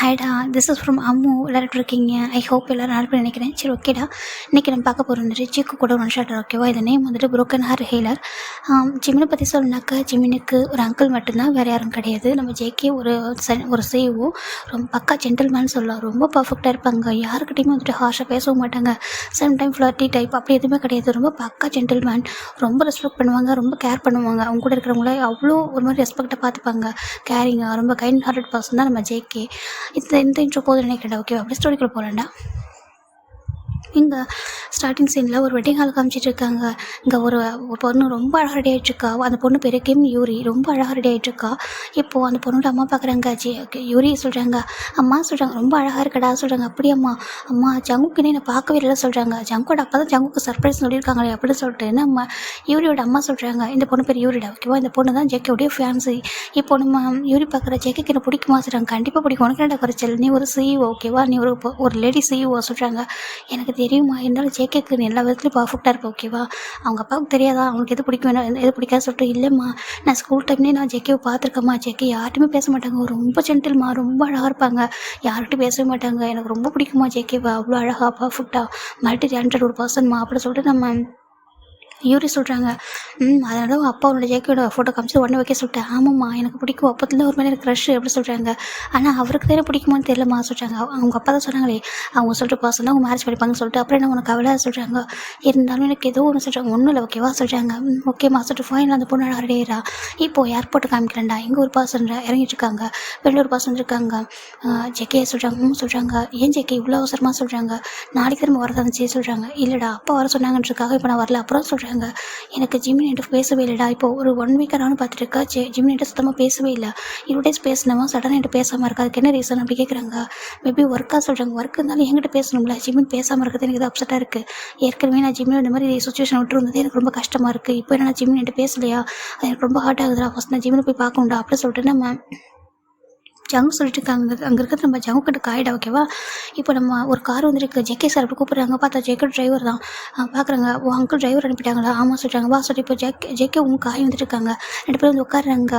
ஹாய்டா, this is from Ammu. எல்லோரும் எப்படி இருக்கீங்க? ஐ ஹோப் எல்லோரும் நல்லா நினைக்கிறேன். சரி, ஓகேடா. இன்றைக்கி நம்ம பார்க்க போகிற வந்துட்டு ஜிக்கு கூட ஒன் ஷாட். ஓகேவா? இந்த நேம் வந்துட்டு புரோக்கன் ஹேர் ஹீலர். ஜிமினை பற்றி சொல்லணுனாக்கா, ஜிமினுக்கு ஒரு அங்கிள் மட்டும்தான், வேறு யாரும் கிடையாது. நம்ம ஜேகே ஒரு சிஇஓ, ரொம்ப பக்கா ஜென்டில்மேன் சொல்லலாம். ரொம்ப பர்ஃபெக்டாக இருப்பாங்க. யாருக்கிட்டையுமே வந்துட்டு ஹார்ஷாக பேசவும் மாட்டாங்க. சம்டைம் ஃப்ளர்ட்டி டைப் அப்படி எதுவுமே கிடையாது. ரொம்ப பக்கா ஜென்டில்மேன். ரொம்ப ரெஸ்பெக்ட் பண்ணுவாங்க, ரொம்ப கேர் பண்ணுவாங்க. அவங்க கூட இருக்கிறவங்கள அவ்வளோ ஒரு மாதிரி ரெஸ்பெக்டாக பார்த்துப்பாங்க. கேரிங்காக ரொம்ப கைண்ட் ஹார்ட்டட் பர்சன் தான் நம்ம ஜேகே. இந்த இன்ட்ரோ போதும் நினைக்கிறேன். ஓகே, அப்படி ஸ்டோரிக்குள்ள போகலாம்டா. இங்கே ஸ்டார்டிங் சீனில் ஒரு வெட்டிங் ஹால் காமிச்சிட்டு இருக்காங்க. இங்கே ஒரு பொண்ணு ரொம்ப அழகாக ரெடி ஆகிட்டுருக்கா. அந்த பொண்ணு பேர் கிம் யூரி. ரொம்ப அழகாக ரெடி ஆகிட்டுருக்கா. இப்போது அந்த பொண்ணோட அம்மா பார்க்குறாங்க. யூரி சொல்கிறாங்க, அம்மா சொல்கிறாங்க, ரொம்ப அழகாக இருக்கடா சொல்கிறாங்க. அப்படி அம்மா ஜங்குக்குன்னே நான் பார்க்கவே இல்லை சொல்கிறாங்க. ஜங்கோட அப்பா தான் ஜங்குக்கு சர்ப்ரைஸ் சொல்லியிருக்காங்களே அப்படின்னு சொல்லிட்டு நம்ம யூரியோட அம்மா சொல்கிறாங்க. இந்த பொண்ணு பேர் யூரிடா. ஓகேவா? இந்த பொண்ணு தான் ஜேகேவுடைய ஃபேன்ஸு. இப்போ நம்ம யூரி பார்க்குற ஜேகேக்கு என்ன பிடிக்குமா சொல்கிறாங்க. கண்டிப்பாக பிடிக்கும். உனக்கு என்ன குறைச்சல், நீ ஒரு சிஇஓ. ஓகேவா? நீ ஒரு லேடி சிஇஓ சொல்கிறாங்க. எனக்கு தெரியுமா, இருந்தாலும் ஜேகேக்கு நீ எல்லா விதத்துலையும் பர்ஃபெக்டாக இருப்பேன். ஓகேவா? அவங்க அப்பாவுக்கு தெரியாதா அவங்களுக்கு எது பிடிக்கும் எது பிடிக்காது சொல்லிட்டு. இல்லைம்மா, நான் ஸ்கூல் டைம்லேயே நான் ஜேகேவை பார்த்துருக்கேம்மா. ஜேகே யார்ட்டுமே பேச மாட்டாங்க. ரொம்ப ஜென்டில்மா, ரொம்ப அழகாக இருப்பாங்க. யார்கிட்டையும் பேசவே மாட்டாங்க. எனக்கு ரொம்ப பிடிக்குமா ஜேகேவா. அவ்வளோ அழகாக பர்ஃபெக்டாக மல்டி டேலண்டட் ஒரு பர்சன்மா அப்படின்னு சொல்லிட்டு நம்ம யூரி சொல்கிறாங்க. அதனால அப்பாவோட ஜேகேயோட ஃபோட்டோ காமிச்சு உடனே வைக்க சொல்லிட்டேன். ஆமாம்மா, எனக்கு பிடிக்கும். அப்போத்துல ஒரு மேலே எனக்கு க்ரஷ் எப்படி சொல்கிறாங்க. ஆனால் அவருக்கு தானே பிடிக்குமான்னு தெரியலம்மா சொல்கிறாங்க. அவங்க அப்பா தான் சொன்னாங்களே, அவங்க சொல்கிற பர்சன் தான் அவங்க மேரேஜ் பண்ணிப்பாங்கன்னு சொல்லிட்டு. அப்புறம் என்ன உனக்கு கவலை சொல்கிறாங்க. இருந்தாலும் எனக்கு ஏதோ ஒன்று சொல்கிறாங்க. ஒன்றும் இல்லை. ஓகேவா சொல்கிறாங்க. ஓகேம்மா சொல்லிட்டு ஃபைனல் அந்த பொண்ணு ரெடியா. இப்போது ஏர்போர்ட்டு காமிக்கிறேன்டா. இங்கே ஒரு பர்சன் இறங்கிட்டு இருக்காங்க. வெளில ஒரு பர்சன் இருக்காங்க. ஜேகே சொல்கிறாங்க. சொல்கிறாங்க, ஏன் ஜேகே இவ்வளோ அவசரமாக சொல்கிறாங்க. நாளைக்கு திரும்ப வரதாச்சு சொல்கிறாங்க. இல்லைடா, அப்பா வர சொன்னாங்கன்றதுக்காக இப்போ நான் வரல. அப்புறம் சொல்கிறாங்க, எனக்கு ஜிமின் என்கிட்ட பேசவே இல்லைடா. இப்போ ஒரு 1 வீக்காக நானும் பார்த்துருக்கா. ஜிமின் என்கிட்ட சுத்தமாக பேசவே இல்லை. இவ்வளோ டேஸ் பேசினவா சடனாக என்கிட்ட பேசாமல் இருக்கா. அதுக்கு என்ன ரீசன் அப்படி கேட்குறாங்க. மேபி ஒர்க்காக சொல்கிறாங்க. ஒர்க் இருந்தாலும் என்கிட்ட பேசணும்ல. ஜிமின் பேசாமல் இருக்கிறது எனக்கு எதாவது அப்செட்டாக இருக்குது. ஏற்கனவே நான் ஜிமின் இந்த மாதிரி சுச்சுவேஷன் விட்டுருந்தது எனக்கு ரொம்ப கஷ்டமாக இருக்குது. இப்போ என்ன ஜிமின் என்கிட்ட பேசலையா, அது எனக்கு ரொம்ப ஹார்ட் ஆகுதுடா. ஃபஸ்ட் நான் ஜிமினை போய் பார்க்கணும்டா அப்படின்னு சொல்லிட்டு நம்ம ஜங்கு சொல்லிட்டு இருக்காங்க. அங்கே இருக்கிறது நம்ம ஜங்கு கிட்ட காயிடா. ஓகேவா? இப்போ நம்ம ஒரு கார் வந்துருக்கு. ஜேகே சார் அப்படி கூப்பிட்றாங்க. பார்த்தா ஜேகே டிரைவர் தான். பார்க்குறாங்க. ஓ அங்கிள் டிரைவர் அனுப்பிட்டாங்களா. ஆமாம் சொல்கிறாங்க. வா சொல்லி இப்போ ஜேகே உங்க காய் வந்துட்டு இருக்காங்க. 2 பேரும் வந்து உட்காடுறாங்க.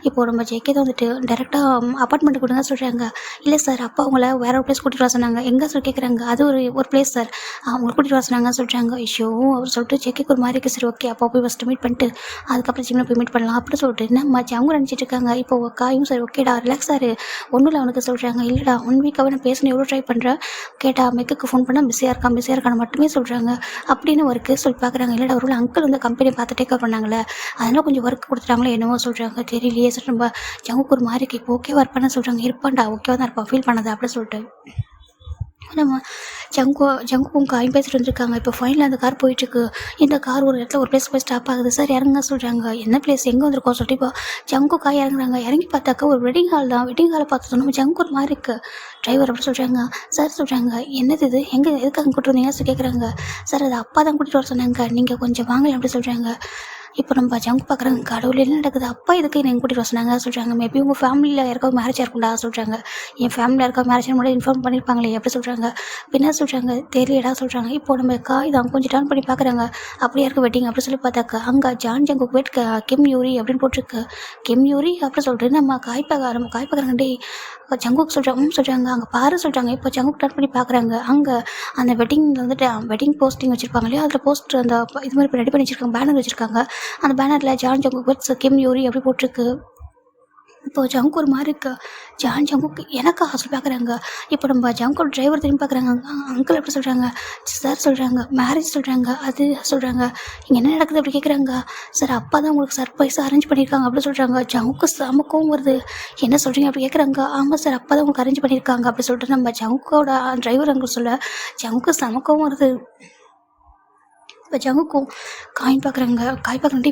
இப்போ நம்ம ஜேகே தான் வந்துட்டு டேரெக்டாக அப்பார்ட்மெண்ட்டு கொடுங்க சொல்கிறாங்க. இல்லை சார், அப்பா அவங்கள வேற ஒரு பிளேஸ் கூட்டிகிட்டு வர சொன்னாங்க. எங்கே சொல்லி கேட்குறாங்க. அது ஒரு பிளேஸ் சார், அவங்க கூட்டிகிட்டு வர சொன்னாங்க சொல்கிறாங்க. ஐயோ அவர் சொல்லிட்டு ஜேகேக்கு ஒரு மாதிரி இருக்குது. சரி, ஓகே, அப்பா போய் ஃபஸ்ட்டு மீட் பண்ணிட்டு அதுக்கப்புறம் ஜிம்மில் போய் மீட் பண்ணலாம் அப்படின்னு சொல்லிட்டு நம்ம ஜங்கு நினச்சிட்டு இருக்காங்க. இப்போ காயும் சரி, ஓகேடா ரிலாக்ஸாரு, ஒன்றும் இல்லை அவனுக்கு சொல்கிறாங்க. இல்லைடா, 1 வீக்காகவே நான் பேசணும் எவ்வளோ ட்ரை பண்ணுறேன். கேட்டால் மெக்குக்கு ஃபோன் பண்ணால் பிஸியாக இருக்கான்னு மட்டுமே சொல்கிறாங்க. அப்படின்னு ஒர்க்கு சொல்லி பார்க்குறாங்க. இல்லைடா, ஒரு அங்கிள் வந்து கம்பெனி பார்த்து டேக் பண்ணாங்களே, அதனால் கொஞ்சம் ஒர்க் கொடுத்துட்டாங்களோ என்னவோ சொல்கிறாங்க. தெரியலையே சார், நம்ம ஜங்குக்கு ஒரு மாதிரி இப்போ ஓகேவா இருப்பான்னு சொல்கிறாங்க. இருப்பான்டா, ஓகேவா தான் இருப்பான், ஃபீல் பண்ணாத அப்படின்னு சொல்லிட்டு நம்ம ஜங்குக்கும் காயும் பேசிட்டு வந்துருக்காங்க. இப்போ ஃபைனல் அந்த கார் போயிட்டுருக்கு. இந்த கார் ஒரு இடத்துல ஒரு பிளேஸ் போய் ஸ்டாப் ஆகுது. சார் இறங்க சொல்கிறாங்க. என்ன பிளேஸ், எங்கே வந்திருக்கோம் சொல்லிட்டு இப்போ ஜங்கு காய் இறங்குறாங்க. இறங்கி பார்த்தாக்கா ஒரு வெட்டிங் ஹால் தான். வெட்டிங் ஹாலை பார்த்து நம்ம ஜங்கு ஒரு மாதிரி இருக்குது. டிரைவர் அப்படி சொல்கிறாங்க. சார் சொல்கிறாங்க, என்னது இது, எங்கே எதுக்காக கூப்பிட்டு வந்தீங்க சார் கேட்குறாங்க. சார் அது அப்பா தான் கூட்டிகிட்டு வர சொன்னாங்க, நீங்கள் கொஞ்சம் வாங்கலாம் அப்படி சொல்கிறாங்க. இப்போ நம்ம ஜங்கு பார்க்குறாங்க. கடவுள் என்ன நடக்குது, அப்பா இதுக்கு நீங்கள் கூட்டிகிட்டு வர சொன்னாங்க சொல்கிறாங்க. மேபி உங்கள் ஃபேமிலியில் யாருக்காவது மேரேஜ் இருக்கும்டா சொல்கிறாங்க. என் ஃபேமிலியில் யாருக்காவது மேரேஜ் முன்னாடி இன்ஃபார்ம் பண்ணியிருப்பாங்களே எப்படி சொல்கிறாங்க. பின்னா சொல்கிறாங்க, தெரியலடா சொல்கிறாங்க. இப்போ நம்ம காய் தான் கொஞ்சம் டர்ன் பண்ணி பார்க்குறாங்க. அப்படியே இருக்க வெட்டிங் அப்படி சொல்லி பார்த்தாக்கா அங்கே ஜான் ஜங்கு வெயிட் கிம் யூரி அப்படின்னு போட்டிருக்கு. கிம் யூரி அப்படி சொல்லிட்டு நம்ம காய் பார்க்குறாங்க. டே ஜங்குக்கு சொல்கிறாங்க. அங்கே பாரு சொல்கிறாங்க. இப்போ ஜங்குக்கு டர்ன் பண்ணி பார்க்குறாங்க. அங்கே அந்த வெட்டிங்கில் வந்துட்டு வெட்டிங் போஸ்டிங் வச்சுருப்பாங்க இல்லையா, அதில் போஸ்டர் அந்த இது மாதிரி ரெடி பண்ணி வச்சுருக்காங்க. பேனர் வச்சுருக்காங்க. அந்த பேனரில் ஜான் ஜங்கு விட்ஸ் கிம் யூரி அப்படி போட்டிருக்கு. இப்போ ஜங்கு ஒரு மாதிரி இருக்கு. ஜான் ஜங்குக்கு எனக்கா சொல்லி பார்க்குறாங்க. இப்போ நம்ம ஜங்கோட டிரைவர் திரும்பி பார்க்குறாங்க. அங்கிள் எப்படி சொல்கிறாங்க. சார் சொல்கிறாங்க, மேரேஜ் சொல்கிறாங்க. அது சொல்கிறாங்க. இங்கே என்ன நடக்குது அப்படி கேட்குறாங்க. சார் அப்பா தான் உங்களுக்கு சர்ப்ரைஸாக அரேஞ்ச் பண்ணியிருக்காங்க அப்படி சொல்கிறாங்க. ஜங்குக்கு சமக்கவும் வருது. என்ன சொல்கிறீங்க அப்படி கேட்குறாங்க. ஆமாம் சார், அப்பா தான் உங்களுக்கு அரேஞ்ச் பண்ணியிருக்காங்க அப்படி சொல்லிட்டு நம்ம ஜங்கோட டிரைவர் அங்கிள் சொல்ல ஜங்குக்கு சமக்கவும் வருது. இப்போ ஜங்குக்கும் காய் பார்க்குறாங்க.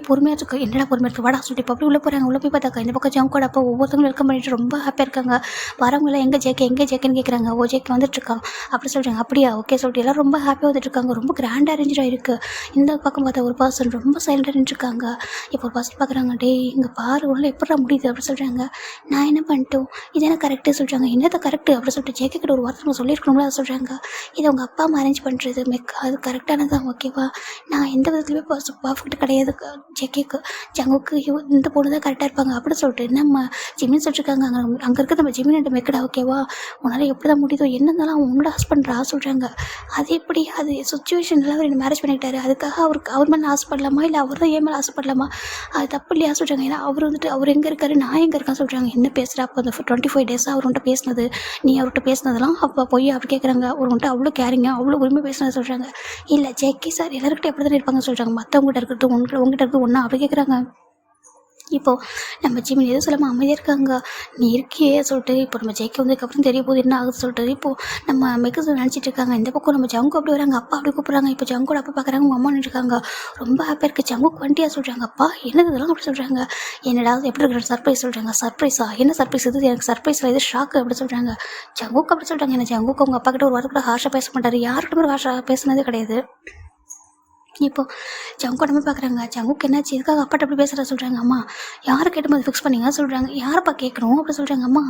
பொறுமையாக இருக்கு. என்னடா பொறுமையாக இருக்குது, வாடா சொல்லிட்டு இப்போ அப்படி உள்ளே போகிறாங்க. உள்ளே போய் பார்த்தாக்கா இந்த பக்கம் ஜங்கோட அப்போ ஒவ்வொருத்தவங்களும் வெல்கம் பண்ணிட்டு ரொம்ப ஹாப்பியாக இருக்காங்க. வரவங்களாம் எங்கே ஜேக்கேன்னு கேட்குறாங்க. ஓ ஜேக்கே வந்துட்டுருக்கான் அப்படி சொல்கிறாங்க. அப்படியா, ஓகே சொல்லிட்டு எல்லோரும் ரொம்ப ஹாப்பியாக வந்துட்டுருக்காங்க. ரொம்ப கிராண்டாக அரேஞ்ச் ஆகிருக்கு. இந்த பக்கம் பார்த்தா ஒரு பர்சன் ரொம்ப சைலண்டாக நின்றுருக்காங்க. இப்போ ஒரு பர்சன் பார்க்குறாங்க. டே இங்கே பாரு, உள்ள எப்படா முடியுது அப்படி சொல்கிறாங்க. நான் என்ன பண்ணிட்டோம், இது என்ன கரெக்டு சொல்கிறாங்க. என்னத்தை கரெக்டு அப்படி சொல்லிட்டு ஜேக்கே கிட்ட ஒரு வார்த்தை நம்ம சொல்லியிருக்கணும்ல அதை சொல்கிறாங்க. இது அவங்க அப்பா அம்மா அரேஞ்ச் பண்ணுறது அது கரெக்டானதான், ஓகேவா. நான் எந்த விதத்துலையுமே பர்ஃபெக்ட் கிடையாது ஜெக்கிக்கு. ஜங்குக்கு இந்த பொண்ணு தான் கரெக்டாக இருப்பாங்க அப்படின்னு சொல்லிட்டு நம்ம ஜிமின் சொல்லியிருக்காங்க. அங்கே இருக்க நம்ம ஜிமின் மெக்கடா ஓகேவா, உன்னால் எப்படி தான் முடியுதோ, என்ன இருந்தாலும் அவன் உன்னோட ஹஸ்பண்ட்ரா சொல்கிறாங்க. அது எப்படி அது சுச்சுவேஷனில் அவர் என்ன மேரேஜ் பண்ணிக்கிட்டாரு, அதுக்காக அவர் மேலே ஆசைப்படலாமா இல்லை அவர் தான் ஏன் மேலே ஆசைப்படலாமா, அது தப்பு இல்லையா சொல்கிறாங்க. ஏன்னா அவர் எங்கே இருக்காரு, நான் எங்கே இருக்கேன்னு சொல்கிறாங்க. என்ன பேசுகிறா, அப்போ அந்த 25 டேஸாக அவர் உன்ட்ட பேசினது, நீ அவர்கிட்ட பேசினதெல்லாம் அப்போ போய் அப்படி கேட்குறாங்க. அவர் உன்ட்ட அவ்வளோ கேரிங்க, அவ்வளோ உரிமை பேசுனது சொல்கிறாங்க. இல்லை ஜெக்கி சார் எல்லாருக்கிட்ட எப்படி தான் இருப்பாங்க சொல்கிறாங்க. மற்றவங்ககிட்ட இருக்கிறது உங்ககிட்ட இருக்கிறது ஒன்றா அப்படி கேட்குறாங்க. இப்போது நம்ம ஜிமின் எதுவும் சொல்லாமல் அமைதியாக இருக்காங்க. நீ இருக்கியே சொல்லிட்டு இப்போ நம்ம ஜெயிக்க வந்ததுக்கப்புறம் தெரிய போது என்ன ஆகுது சொல்லிட்டு இப்போது நம்ம மெக்கஸ் நினச்சிட்டு இருக்காங்க. இந்த பக்கம் நம்ம ஜங்கு அப்படி வராங்க, அப்பா அப்படி கூப்பிட்றாங்க. இப்போ ஜங்கோட அப்பா பார்க்குறாங்க, உங்கள் அம்மா நின்றுருக்காங்க. ரொம்ப ஹாப்பியாக இருக்குது. ஜங்குக்கு வண்டியாக சொல்கிறாங்க. அப்பா என்னது இதெல்லாம் அப்படி சொல்கிறாங்க. என்னடா எப்படி இருக்கிற சர்ப்ரைஸ் சொல்கிறாங்க. சர்ப்ரைஸா, என்ன சர்ப்ரைஸ் இது, எனக்கு சர்ப்ரைஸில் இது ஷாக்கு அப்படி சொல்கிறாங்க. ஜங்குக்கு அப்படி சொல்கிறாங்க. என்ன ஜங்குக்கு அவங்க அப்பா கிட்ட ஒரு வாரம் கூட ஹார்ஷாக பேச மாட்டார், யார்கிட்ட ஒரு ஹார்ஷாக பேசுனதே கிடையாது. இப்போது ஜங்கு நம்ம பார்க்குறாங்க. ஜங்குக்கு என்னாச்சு, இதுக்காக அப்பாட்ட அப்படி பேசுகிறா சொல்கிறாங்க. அம்மா யாரை கேட்டு ஃபிக்ஸ் பண்ணிங்க சொல்கிறாங்க. யாரப்பா கேட்குறோம் அப்படி சொல்கிறாங்க. அம்மா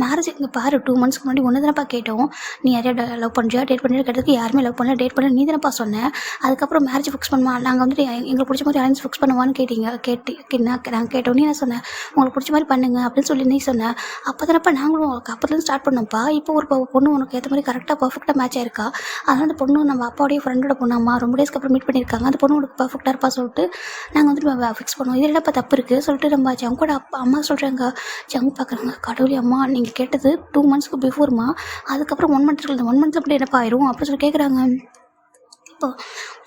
மேரேஜ் இங்கே பாரு 2 மந்த்ஸ்க்கு முன்னாடி ஒன்று தானப்பா கேட்டோம், நீ யாரையா லவ் பண்ணுறியா டேட் பண்ணுறியா கேட்டதுக்கு யாருமே லவ் பண்ணல டேட் பண்ணல நீ தானப்பா சொன்னேன். அதுக்கப்புறம் மேரேஜ் ஃபிக்ஸ் பண்ணுமா, நாங்கள் வந்துட்டு எங்களுக்கு பிடிச்ச மாதிரி அலைன்ஸ் ஃபிக்ஸ் பண்ணுவான்னு நாங்கள் கேட்டோம். நீ என்ன சொன்னேன், உங்களுக்கு பிடிச்ச மாதிரி பண்ணுங்க அப்படின்னு சொல்லி நீ சொன்னேன். அப்போ தானப்பா நாங்களும் அப்போதுலேருந்து ஸ்டார்ட் பண்ணோம்ப்பா. இப்போ ஒரு பொண்ணு உனக்கு ஏற்ற மாதிரி கரெக்டாக பர்ஃபெக்டாக மேட்ச் ஆயிருக்கா. அதனால் அந்த பொண்ணு நம்ம அப்பாவுடைய ஃப்ரெண்டோட பொண்ணு. அம்மா ரொம்ப டேஸ்க்கு அப்புறம் மீட் பண்ணியிருக்காங்க, அந்த பொண்ணு உனக்கு பர்ஃபெக்டாக இருப்பா சொல்லிட்டு நாங்கள் வந்துட்டு ஃபிக்ஸ் பண்ணுவோம். இது என்னப்பா தப்பு இருக்குது சொல்லிட்டு நம்ம ஜங்கோட அம்மா சொல்கிறாங்க. ஜங்கு பார்க்குறாங்க. கடவுளே அம்மா நீங்கள் கேட்டது 2 மந்த்ஸ்க்கு பிஃபோர்மா, அதுக்கப்புறம் 1 மந்த் இருக்குது, 1 மந்த்ல அப்படி என்னப்பா ஆயிரும் அப்படின்னு சொல்லி கேட்குறாங்க. இப்போ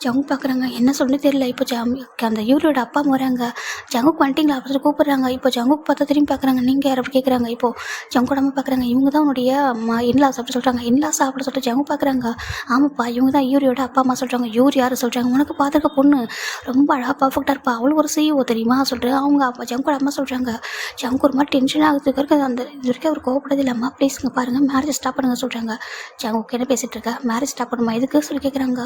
ஜங்கு பார்க்குறாங்க. என்ன சொல்லி தெரியல. இப்போ அந்த யூரியோட அப்பா வராங்க. ஜங்குக்கு வந்துட்டிங்களா அப்படி சொல்லி கூப்பிட்றாங்க. இப்போ ஜங்குக்கு பார்த்தா திரும்பி பார்க்குறாங்க. நீங்கள் யார் அப்படி கேட்குறாங்க. இப்போது ஜங்கோட அம்மா பார்க்குறாங்க. இவங்க தான் உன்னுடைய இன்லாஸ் அப்படி சொல்கிறாங்க. இன்லாஸ் அப்படி சொல்லிட்டு ஜங்கு பார்க்குறாங்க. ஆமாப்பா இவங்க தான் யூரியோட அப்பா அம்மா சொல்கிறாங்க. யூரி யார் சொல்கிறாங்க. உனக்கு பார்த்துருக்க பொண்ணு ரொம்ப அழகாக பர்ஃபெக்டாக இருப்பா, அவளுக்கு ஒரு CEO தெரியுமா சொல்லிட்டு அவங்க அப்பா ஜங்கோட அம்மா சொல்கிறாங்க. ஜங்கு ஒரு மாதிரி டென்ஷன் ஆகுதுக்கு இருக்க அந்த இது வரைக்கும் அவர் கோவப்படது இல்லாமல் ப்ளீஸுங்க பாருங்கள் மேரேஜ் ஸ்டாப் பண்ணுங்க சொல்கிறாங்க. ஜங்குக்கு என்ன பேசிகிட்டு இருக்கா, மேரேஜ் ஸ்டாப் பண்ணுமா எதுக்கு சொல்லி கேட்குறாங்க.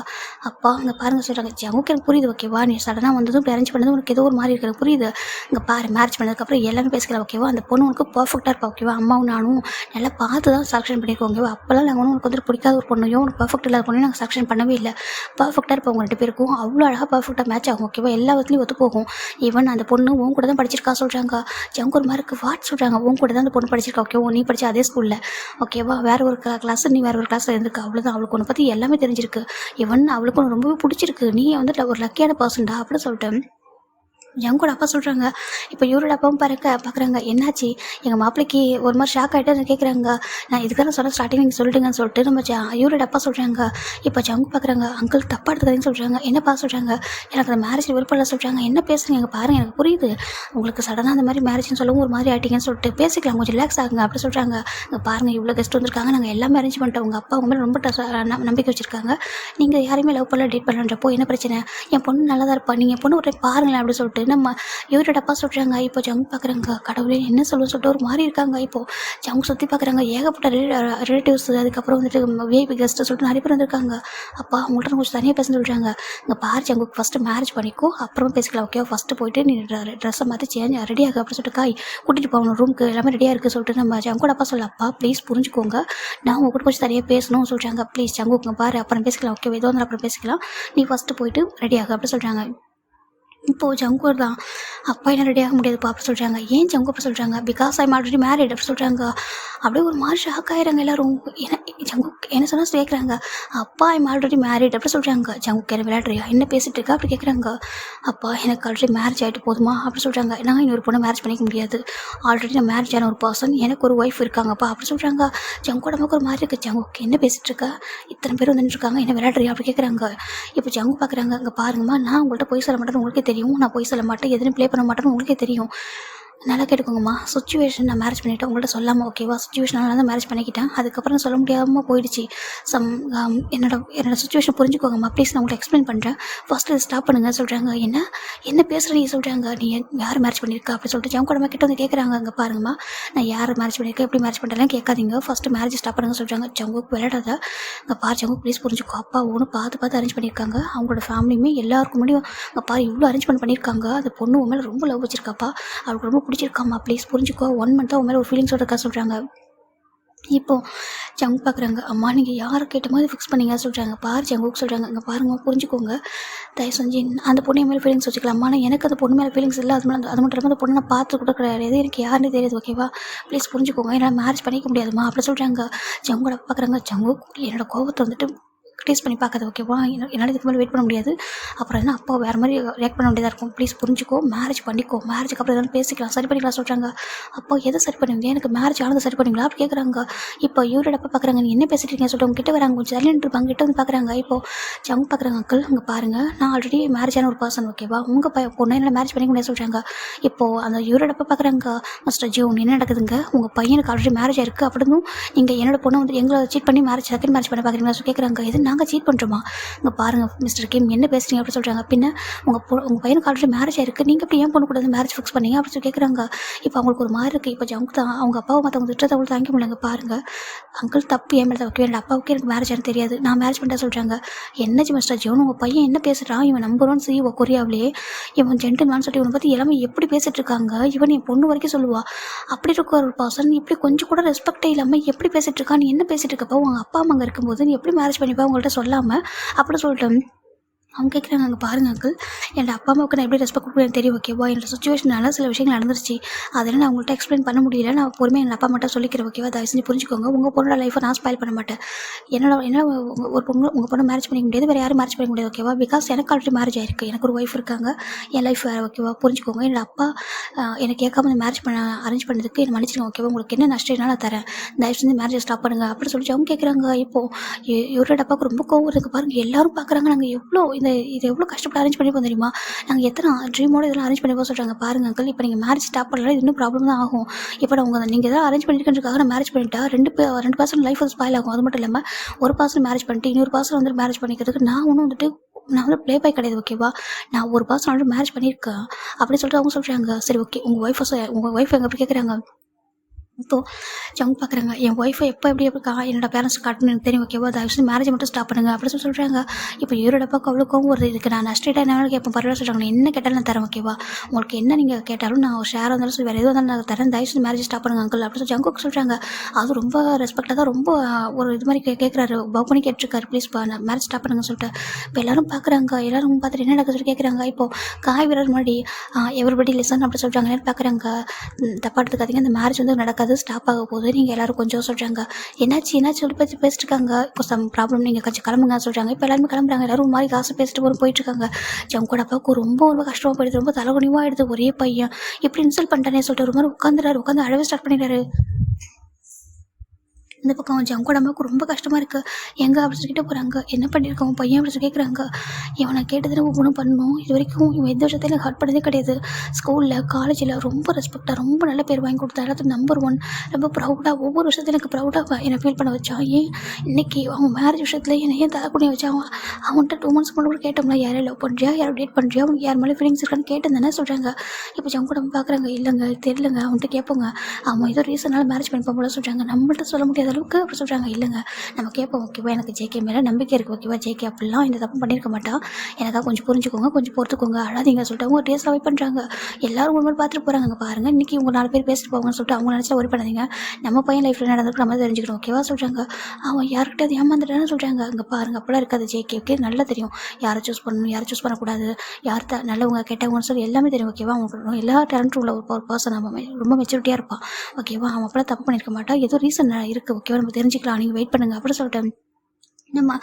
அப்பா அங்கே பாருங்கள் சொல்கிறாங்க. ஜங்குக்கு எனக்கு புரியுது ஓகேவா, நீ சடனாக வந்ததும் அரேஞ்ச் பண்ணதும் உனக்கு ஏதோ ஒரு மாதிரி இருக்கிறது புரியுது. இங்கே பாரு மேரேஜ் பண்ணதுக்கப்புறம் எல்லாமே பேசிக்கலாம் ஓகேவா. அந்த பொண்ணு உனக்கு பர்ஃபெக்டாக இருப்பா ஓகேவா. அம்மாவும் நானும் நல்லா பார்த்து தான் செலக்ஷன் பண்ணியிருக்கோம் ஓகேவா. அப்போல்லாம் நாங்கள் உனக்கு வந்துட்டு பிடிக்காத ஒரு பொண்ணையும் உனக்கு பர்ஃபெக்ட் இல்லாத பொண்ணையும் நாங்கள் செலக்ஷன் பண்ணவே இல்லை. பர்ஃபெக்டாக இருப்போம் உங்கள் 2 பேருக்கும், அவ்வளோ அழகாக பர்ஃபெக்டாக மேட்ச் ஆகும் ஓகேவா. எல்லா விதத்துலையும் ஒத்து போகும். ஈவன் அந்த பொண்ணு உன் கூட தான் படிச்சிருக்கா சொல்கிறாங்க. ஜங்கு ஒரு மாதிரி இருக்குது. வாட் சொல்கிறாங்க. உன் கூட தான் அந்த பொண்ணு படிச்சிருக்கா ஓகேவா, நீ படித்த அதே ஸ்கூலில் ஓகேவா. வேறு ஒரு கிளாஸ் நீ வேறு ஒரு கிளாஸில் இருந்திருக்கா அவ்வளோதான். அவளுக்கு ஒன்று பற்றி எல்லாமே தெரிஞ்சிருக்கு. ஈவன் அவளுக்கு ஒன்று ரொம்பவே பிடிச்சிருக்கு, நீ வந்துட்டு ஒரு லக்கியான பர்சன்டா அப்படின்னு சொல்லிட்டு ஜங்கோட அப்பா சொல்கிறாங்க. இப்போ இவரோட அப்பாவும் பார்க்குறாங்க. என்னாச்சு எங்கள் மாப்பிள்ளைக்கு ஒரு மாதிரி ஷாக் ஆகிட்டு கேட்குறாங்க. நான் இதுக்காக சொன்ன ஸ்டார்டிங் நீங்கள் சொல்லிட்டுங்கன்னு சொல்லிட்டு நம்ம இவரோட அப்பா சொல்கிறாங்க. இப்போ ஜங்கு பார்க்குறாங்க. அங்கிள் தப்பாக எடுத்துக்காதீங்கன்னு சொல்கிறாங்க. என்னப்பா சொல்கிறாங்க. எனக்கு அந்த மேரேஜ் விருப்பம் இல்லை சொல்கிறாங்க. என்ன பேசுகிறீங்க எங்கள் பாருங்கள் எனக்கு புரியுது, உங்களுக்கு சடனாக அந்த மாதிரி மேரேஜ்னு சொல்லவும் ஒரு மாதிரி ஆகிட்டீங்கன்னு சொல்லிட்டு பேசிக்கலாம் கொஞ்சம் ரிலாக்ஸ் ஆகுங்க அப்படி சொல்கிறாங்க. இங்கே பாருங்கள் இவ்வளோ கெஸ்ட் வந்திருக்காங்க, நாங்கள் எல்லாமே அரேஞ்ச் பண்ணிட்டோம், உங்கள் அப்பா உங்க மேலே ரொம்ப நம்பிக்கை வச்சுருக்காங்க, நீங்கள் யாரையுமே லவ் பண்ணல டேட் பண்ணலன்றப்போ என்ன பிரச்சனை, என் பொண்ணு நல்லா தான் இருப்பா, நீங்கள் பொண்ணு ஒரு பாருங்களேன் அப்படி சொல்லிட்டு நம்ம இவரோட அப்பா சொல்கிறாங்க. இப்போ ஜங்கு பார்க்குறாங்க. கடவுளே என்ன சொல்லிட்டு ஒரு மாதிரி இருக்காங்க. இப்போது ஜங்கு சுற்றி பார்க்குறாங்க. ஏகப்பட்ட ரிலேட்டிவ்ஸ் அதுக்கப்புறம் வந்துட்டு விஐபி கெஸ்ட்டு சொல்லிட்டு நிறைய பேர் வந்திருக்காங்க. அப்பா அவங்கள்ட்ட கொஞ்சம் தனியாக பேச சொல்கிறாங்க. இங்கே பாரு ஜங்குக்கு ஃபஸ்ட்டு மேரேஜ் பண்ணிக்கோ அப்புறம் பேசிக்கலாம் ஓகே. ஃபஸ்ட்டு போயிட்டு நீ ட்ரெஸ்ஸை மாற்றி சேஞ்ச் ரெடியாக அப்படின்னு சொல்லிட்டு காய் கூட்டிகிட்டு போகணும் ரூமுக்கு எல்லாமே ரெடியாக இருக்குது சொல்லிட்டு நம்ம ஜங்கோட அப்பா சொல்ல. அப்பா ப்ளீஸ் புரிஞ்சுக்கோங்க, நான் உங்க கூட கொஞ்சம் தனியாக பேசணும்னு சொல்கிறாங்க. ப்ளீஸ் ஜங்குங்க பாரு அப்புறம் பேசிக்கலாம் ஓகே, ஏதோ வந்து அப்புறம் பேசிக்கலாம், நீ ஃபஸ்ட்டு போயிட்டு ரெடியாக அப்படின்னு சொல்கிறாங்க. இப்போது ஜங்கு தான் அப்பா என்ன ரெடியாக முடியாதுப்பா அப்படி சொல்கிறாங்க. ஏன் ஜங்கு அப்படி சொல்கிறாங்க. பிகாஸ் ஐம் ஆல்ரெடி மேரிட் அப்படி சொல்கிறாங்க. அப்படியே ஒரு மாதிரி ஷாக் ஆகிறாங்க எல்லோரும். ஜங்கு என்ன சொன்னால் கேட்குறாங்க. அப்பா ஐம் ஆல்ரெடி மேரிட் அப்படி சொல்கிறாங்க. ஜங்குக்கு என்ன விளையாடுறியா என்ன பேசிகிட்டு இருக்கா அப்படி கேட்குறாங்க. அப்பா எனக்கு ஆல்ரெடி மேரேஜ் ஆகிட்டு போதுமா அப்படி சொல்கிறாங்க. நான் இன்னொரு பொண்ணை மேரேஜ் பண்ணிக்க முடியாது, ஆல்ரெடி நான் மேரேஜ் ஆன ஒரு பர்சன், எனக்கு ஒரு ஒய்ஃப் இருக்காங்கப்பா அப்படி சொல்கிறாங்க. ஜங்கோட நமக்கு ஒரு மாதிரி இருக்குது. ஜங்குக்கு என்ன பேசிகிட்டு இருக்கா, இத்தனை பேர் வந்துட்டுருக்காங்க, என்ன விளையாடுறியா அப்படி கேட்குறாங்க. இப்போ ஜங்கு பார்க்குறாங்க. அங்கே பாருங்கம்மா நான் உங்கள்கிட்ட போய் சொல்ல மாட்டேன்னு உங்களுக்கே தெரியும், நான் போய் சொல்ல மாட்டேன் எதுவும் ப்ளே பண்ண மாட்டேன்னு உங்களுக்கே தெரியும். நல்லா கேட்டுக்கோங்கம்மா, சுச்சுவேஷன் நான் மேரேஜ் பண்ணிவிட்டேன் உங்கள்கிட்ட சொல்லாமல் ஓகேவா. சுச்சுவேஷனால தான் மேரேஜ் பண்ணிக்கிட்டேன், அதுக்கப்புறம் சொல்ல முடியாமல் போயிடுச்சு. என்னோட சுச்சுவேஷன் புரிஞ்சுக்கோங்கம்மா ப்ளீஸ், நான் உங்கள்கிட்ட எக்ஸ்பிளைன் பண்ணுறேன், ஃபஸ்ட்டு இதை ஸ்டாப் பண்ணுங்க சொல்கிறாங்க. என்ன பேசுகிறீங்க சொல்கிறாங்க. நீ யார் மேரேஜ் பண்ணியிருக்கா அப்படி சொல்லிட்டு ஜங்கோட கிட்ட வந்து கேட்குறாங்க. அங்கே பாருங்கம்மா நான் யார் மேரேஜ் பண்ணியிருக்கேன் எப்படி மேரேஜ் பண்ணுறேன் கேட்காதீங்க, ஃபஸ்ட்டு மேரேஜ் ஸ்டாப் பண்ணுங்க சொல்கிறாங்க. ஜங்குக்கு விளையாடாத. அங்கே பாரு ஜங்கு ப்ளீஸ் புரிஞ்சுக்கோ, அப்பா ஒன்று பார்த்து அரேஞ்ச் பண்ணியிருக்காங்க, அவங்களோட ஃபேமிலியுமே எல்லாருக்கும் முடியும். அங்கே பாரு இவ்வளோ அரேஞ்ச்மெண்ட் பண்ணியிருக்காங்க, அந்த பொண்ணு உன் மேலே ரொம்ப லவ் வச்சிருக்காப்பா, அவளுக்கு ரொம்ப பிடிச்சிருக்காம்மா ப்ளீஸ் புரிஞ்சுக்கோ, 1 மந்த்தாக உன் மேலே ஒரு ஃபீலிங்ஸோட இருக்கா சொல்கிறாங்க. இப்போது ஜங்க் பார்க்குறாங்க. அம்மா நீங்கள் யாரை கேட்ட மாதிரி ஃபிக்ஸ் பண்ணீங்க சொல்கிறாங்க. பாரு ஜங்குக்கு சொல்கிறாங்க, இங்கே பாருங்க புரிஞ்சுக்கோங்க, தயவு செஞ்சு அந்த பொண்ணு மேலே ஃபீலிங்ஸ் வச்சுக்கலாம். அம்மா ஆனால் எனக்கு அந்த பொண்ணு மேலே ஃபீலிங்ஸ் இல்லை. அது மட்டும் இல்லாமல் அந்த பொண்ணை நான் பார்த்து கூட கிடையாது. எது எனக்கு யாருன்னு தெரியாது, ஓகேவா? ப்ளீஸ் புரிஞ்சுக்கோங்க, என்னால் மேரேஜ் பண்ணிக்க முடியாதுமா அப்படி சொல்கிறாங்க. ஜங்கோட பார்க்குறாங்க. ஜங்கு என்னோட கோபத்தை வந்துட்டு டேஸ்ட் பண்ணி பார்க்காது, ஓகேவா? என்னால் இதுக்கு மேலே வெயிட் பண்ண முடியாது. அப்புறம் என்ன அப்பா வேறு மாதிரி ரியாக்ட் பண்ண வேண்டியதாக இருக்கும். ப்ளீஸ் புரிஞ்சுக்கோ, மேரேஜ் பண்ணிக்கோ, மேரேஜுக்கு அப்புறம் எதாவது பேசிக்கலாம், சரி பண்ணிக்கலாம் சொல்கிறாங்க. அப்போ எதை சரி பண்ணுவீங்க? எனக்கு மேரேஜ் ஆனது சரி பண்ணுவீங்களா அப்படி கேட்குறாங்க. இப்போ இவரோட அப்பா பார்க்குறாங்க, நீ என்ன பேசிட்டு இருக்கீங்க சொல்லிட்டு அவங்க கிட்ட வராங்க. கொஞ்சம் தள்ளிட்டு இருப்பாங்க, கிட்ட வந்து பார்க்குறாங்க. இப்போ ஜங்கு பார்க்குறாங்க, அங்கிள் அங்கே பாருங்கள், நான் ஆல்ரெடி மேரேஜான ஒரு பர்சன், ஓகேவா? உங்கள் பொண்ணை என்ன மேரேஜ் பண்ணிக்க முடியாது சொல்கிறாங்க. இப்போது அந்த இவரோட அப்பா பார்க்குறாங்க, மிஸ்டர் ஜோன் என்ன நடக்குதுங்க? உங்கள் பையனுக்கு ஆல்ரெடி மேரேஜ் ஆயிருக்கு, அப்படின்னு நீங்கள் என்னோட பொண்ணை வந்து எங்களை சீட் பண்ணி செகண்ட் மேரேஜ் பண்ண பார்க்குறீங்களா கேட்குறாங்க. இது நாங்கள் சீட் பண்ணுறோமா? இங்கே பாருங்கள் மிஸ்டர் கிம் என்ன பேசுகிறீங்க அப்படின்னு சொல்கிறாங்க. பின்ன உங்கள் பையனுக்கு ஆல்ரெடி மேரேஜ் ஆயிருக்கு, நீங்கள் எப்படி ஏன் பொண்ணு கூட வந்து மேரேஜ் ஃபிக்ஸ் பண்ணீங்க அப்படின்னு சொல்லி கேட்குறாங்க. இப்போ அவங்களுக்கு ஒரு மாதிரி இருக்குது. இப்போ ஜங்கு தான் அவங்க அப்பாவை மற்றவங்க திட்டத்தை அவங்களுக்கு தாங்கிக்க முடியலங்க. பாருங்கள் அங்கிள் தப்பு ஏன் மேலே வைக்க வேண்டாம், அப்பாவுக்கு எனக்கு மேரேஜ் ஆனு தெரியாது, நான் மேரேஜ் பண்ணிட்டேன் சொல்கிறாங்க. என்னச்சு மிஸ்டர் ஜோன் உங்கள் பையன் என்ன பேசுகிறான்? இவன் நம்பர் 1 CEO கொரியாவிலே, இவன் ஜென்டில்மேன் சொல்லிட்டு இவனை பற்றி எல்லாமே எப்படி பேசிகிட்டு இருக்காங்க. இவன் என் பொண்ணு வரைக்கும் சொல்லுவா. அப்படி இருக்க ஒரு பர்சன் இப்படி கொஞ்சம் கூட ரெஸ்பெக்டே இல்லாமல் எப்படி பேசிகிட்டு இருக்கா? நீ என்ன பேசிகிட்டு இருக்கப்போ உங்கள் அப்பா அம்மா அங்கே இருக்கும்போது நீ எப்படி மேரேஜ் பண்ணிப்பா உங்கள்கிட்ட சொல்லாமல் அப்படி சொல்லிட்டு அவங்க கேட்குறாங்க. அங்கே பாருங்கள் அங்கிள், என்னோட அப்பா அம்மாவுக்கு நான் எப்படி ரெஸ்பெக்ட் கொடுக்குறேன்னு தெரியும், ஓகேவா? என்னோட சுச்சுவேஷனால சில விஷயங்கள் நடந்துருச்சு, அதெல்லாம் நான் உங்கள்கிட்ட எக்ஸ்பிளைன் பண்ண முடியல. நான் பொறுமையாக எங்கள் அப்பா மட்டும் சொல்லிக்கிறேன், ஓகேவா? தயவு செஞ்சு புரிஞ்சுக்கோங்க. உங்கள் பொண்ணோட லைஃப்பை நான் ஸ்பாயில் பண்ண மாட்டேன். என்னால் ஒரு உங்கள் பொண்ணை மேரேஜ் பண்ணிக்க முடியாது, வேறு யாரும் மேரேஜ் பண்ணிக்க முடியாது, ஓகேவா? பிகாஸ் எனக்கு ஆல்ரெடி மேரேஜ் ஆயிருக்கு, எனக்கு ஒரு ஒய்ஃப் இருக்காங்க, என் லைஃப் வேறு, ஓகேவா? புரிஞ்சுக்கோங்க. என்னோட அப்பா எனக்கு கேட்காம இந்த மேரேஜ் அரேஞ்ச் பண்ணதுக்கு என்ன மன்னிச்சிடுங்க, ஓகேவா? உங்களுக்கு என்ன நஷ்டம் நான் தரேன், தயவு செஞ்சு மேரேஜை ஸ்டாப் பண்ணுங்க அப்படின்னு சொல்லிட்டு அவங்க கேட்குறாங்க. இப்போது இவரோட அப்பாவுக்கு ரொம்ப கோவம் இருக்குது. பாருங்கள் எல்லாரும் பார்க்குறாங்க, நாங்கள் இது எவ்வளோ கஷ்டப்பட்டு அரேஞ்ச் பண்ணிப்போம் தெரியுமா? நாங்கள் எத்தனை ட்ரீமோட இதெல்லாம் அரேஞ்ச் பண்ணிப்போம் சொல்கிறாங்க. பாருங்கள் அங்கிள், இப்போ நீங்கள் மேரேஜ் ஸ்டாப் பண்ணலாம், இது இன்னும் ப்ராப்ளம் தான் ஆகும். இப்போ நீங்கள் எதாவது அரேஞ்ச் பண்ணியிருக்கிறதுக்காக நான் மேரேஜ் பண்ணிட்டா ரெண்டு பர்சன் லைஃப் வந்து ஸ்பாயில் ஆகும். அது மட்டும் இல்லாமல் ஒரு பர்சன் மேரேஜ் பண்ணிட்டு இன்னொரு பர்சன் வந்து மேரேஜ் பண்ணிக்கிறதுக்கு நான் வந்து ப்ளே பாய் கிடையாது, ஓகேவா? நான் ஒரு பர்சன் ஆல்ரெடி மேரேஜ் பண்ணியிருக்கேன் அப்படின்னு சொல்லிட்டு அவங்க சொல்கிறாங்க. சரி ஓகே, உங்கள் ஒய்ஃப் எங்கே அப்படி கேட்குறாங்க. இப்போது ஜங்கு பார்க்குறாங்க, என் ஒய்ஃபை எப்படி என்னோட பேரண்ட்ஸ் காட்டணும்னு எனக்கு தெரியும், ஓகேவா? தயவு செஞ்சு மேரேஜ் மட்டும் ஸ்டாப் பண்ணுங்க அப்படின்னு சொல்கிறாங்க. இப்போ இவரோட அப்பாவுக்கு அவ்வளோ கோவம் வருது. இதுக்கு நான் நஷ்டேட்டாக என்ன கேட்பேன், பரவாயில்ல சொல்கிறாங்க. நான் என்ன கேட்டாலும் நான் தரேன், ஓகேவா? உங்களுக்கு என்ன நீங்கள் கேட்டாலும் நான் ஒரு ஷேராக இருந்தாலும் சரி வேறு எதுவும் இருந்தாலும் நான் தரேன், தயவு செஞ்சு மேரேஜ் ஸ்டாப் பண்ணுங்க அங்கிள் அப்படின்னு சொல்லி ஜங்குக்கு சொல்கிறாங்க. அது ரொம்ப ரெஸ்பெக்டாக தான் ரொம்ப ஒரு இது மாதிரி கேட்குறாரு, பவ் பண்ணி கேட்டிருக்காரு, ப்ளீஸ் நான் மேரேஜ் ஸ்டாப் பண்ணுங்கன்னு சொல்லிட்டு. இப்போ எல்லோரும் பார்க்குறாங்க, எல்லோரும் பார்த்துட்டு என்ன நடக்குது சொல்லி கேட்குறாங்க. இப்போது காய் விரல் முன்னாடி எவரிபடி லிசன் அப்படி சொல்கிறாங்க. என்ன பார்க்குறாங்க, தப்பா எடுத்துக்காதீங்க, இந்த மேரேஜ் வந்து நடக்காது, ஸ்டாப் ஆக போகுது, நீங்கள் எல்லோரும் கொஞ்சம் சொல்கிறாங்க. என்னாச்சு சொல்லி பேசிட்டு இருக்காங்க. இப்போ சம் ப்ராப்ளம், நீங்கள் கொஞ்சம் கிளம்புங்க சொல்கிறாங்க. இப்போ எல்லாருமே கிளம்புறாங்க. எல்லோரும் ஒரு மாதிரி காசு பேசிட்டு போயிட்டுருக்காங்க. ஜங்கோட அப்பாவுக்கு ரொம்ப கஷ்டமாக போயிடுது, ரொம்ப தலைகுனிவாக ஆகிடுது. ஒரே பையன் இப்படி இன்சல்ட் பண்ணிட்டானே சொல்லிட்டு ஒரு மாதிரி உட்காந்து அழவே ஸ்டார்ட் பண்ணிடுறாரு. இந்த பக்கம் ஜங்கோட அம்மாவுக்கு ரொம்ப கஷ்டமாக இருக்குது. எங்கே அப்படி சொல்லிட்டு போகிறாங்க. என்ன பண்ணியிருக்கோம் பையன் அப்படி சொல்லி கேட்குறாங்க. இவனை கேட்டதில் ஒவ்வொன்றும் பண்ணணும். இது வரைக்கும் இவன் எந்த விஷயத்தையும் எனக்கு ஹர்ட் பண்ணதே கிடையாது. ஸ்கூலில் காலேஜில் ரொம்ப ரெஸ்பெக்டாக ரொம்ப நல்ல பேர் வாங்கி கொடுத்தா, எல்லாத்துக்கும் நம்பர் 1, ரொம்ப ப்ரௌடாக ஒவ்வொரு விஷயத்தையும் எனக்கு ப்ரௌடாக என்னை ஃபீல் பண்ண வச்சான். ஏன் இன்றைக்கி அவன் மேரேஜ் விஷயத்தில் என்னை ஏன் தலைக்குனிய வச்சான்? அவன்கிட்ட 2 months முன்னாடி கூட கேட்டோம்னா, யாரை லவ் பண்ணுறியா, யாரை டேட் பண்ணுறியா, அவனுக்கு யார் மேலே ஃபீலிங்ஸ் இருக்கான்னு கேட்டேன் தானே சொல்கிறாங்க. இப்போ ஜங்கோட அம்மா பார்க்குறாங்க. இல்லைங்க தெரியலங்க, அவன்கிட்ட கேட்போங்க, அவன் ஏதோ ரீசனால் மேரேஜ் பண்ணிப்போம் போல சொல்கிறாங்க. நம்மள்ட்ட சொல்ல முடியாத அளவுக்கு அப்படி சொல்கிறாங்க. இல்லைங்க நம்ம கேட்போம், ஓகேவா? எனக்கு ஜேகே மேலே நம்பிக்கை இருக்குது, ஓகேவா? ஜேகே அப்படிலாம் இந்த தப்பு பண்ணியிருக்க மாட்டா, எனக்காக கொஞ்சம் புரிஞ்சுக்கோங்க, கொஞ்சம் பொறுத்துக்கோங்க, அழாதீங்க சொல்லிட்டு அவங்க டேஸ்ட் அவாய்ட் பண்ணுறாங்க. எல்லாரும் ஒரு மாதிரி பார்த்துட்டு போகிறாங்க. பாருங்கள் இன்றைக்கி உங்கள் 4 பேர் பேசிட்டு போவாங்கன்னு சொல்லிட்டு அவங்க நினச்சா ஒரி பண்ணாதீங்க. நம்ம பையன் லைஃப்பில் நடந்துருக்கு நம்ம தெரிஞ்சுக்கணும், ஓகேவா சொல்கிறாங்க. அவன் யார்கிட்ட ஏமாந்துட்டான்னு சொல்கிறாங்க. அங்கே பாருங்கள் அப்படிலாம் இருக்காது ஜேகேக்கு நல்லா தெரியும், யாரை சூஸ் பண்ணணும், யாரை சூஸ் பண்ணக்கூடாது, யார் நல்லவங்க கெட்டவங்கன்னு சொல்லி எல்லாமே தெரியும், ஓகேவா? அவங்களுக்கு எல்லா டேலண்ட்டும் உள்ள ஒரு பர்சன், அவன் ரொம்ப மெச்சூரிட்டியாக இருப்பான், ஓகேவா? அவன் அப்போலாம் தப்பு பண்ணியிருக்க மாட்டான், ஏதோ ரீசன் இருக்குது, ஓகேவா? நம்ம தெரிஞ்சுக்கலாம், நீங்கள் வெயிட் பண்ணுங்க அப்படின்னு சொல்லிட்டு நம்ம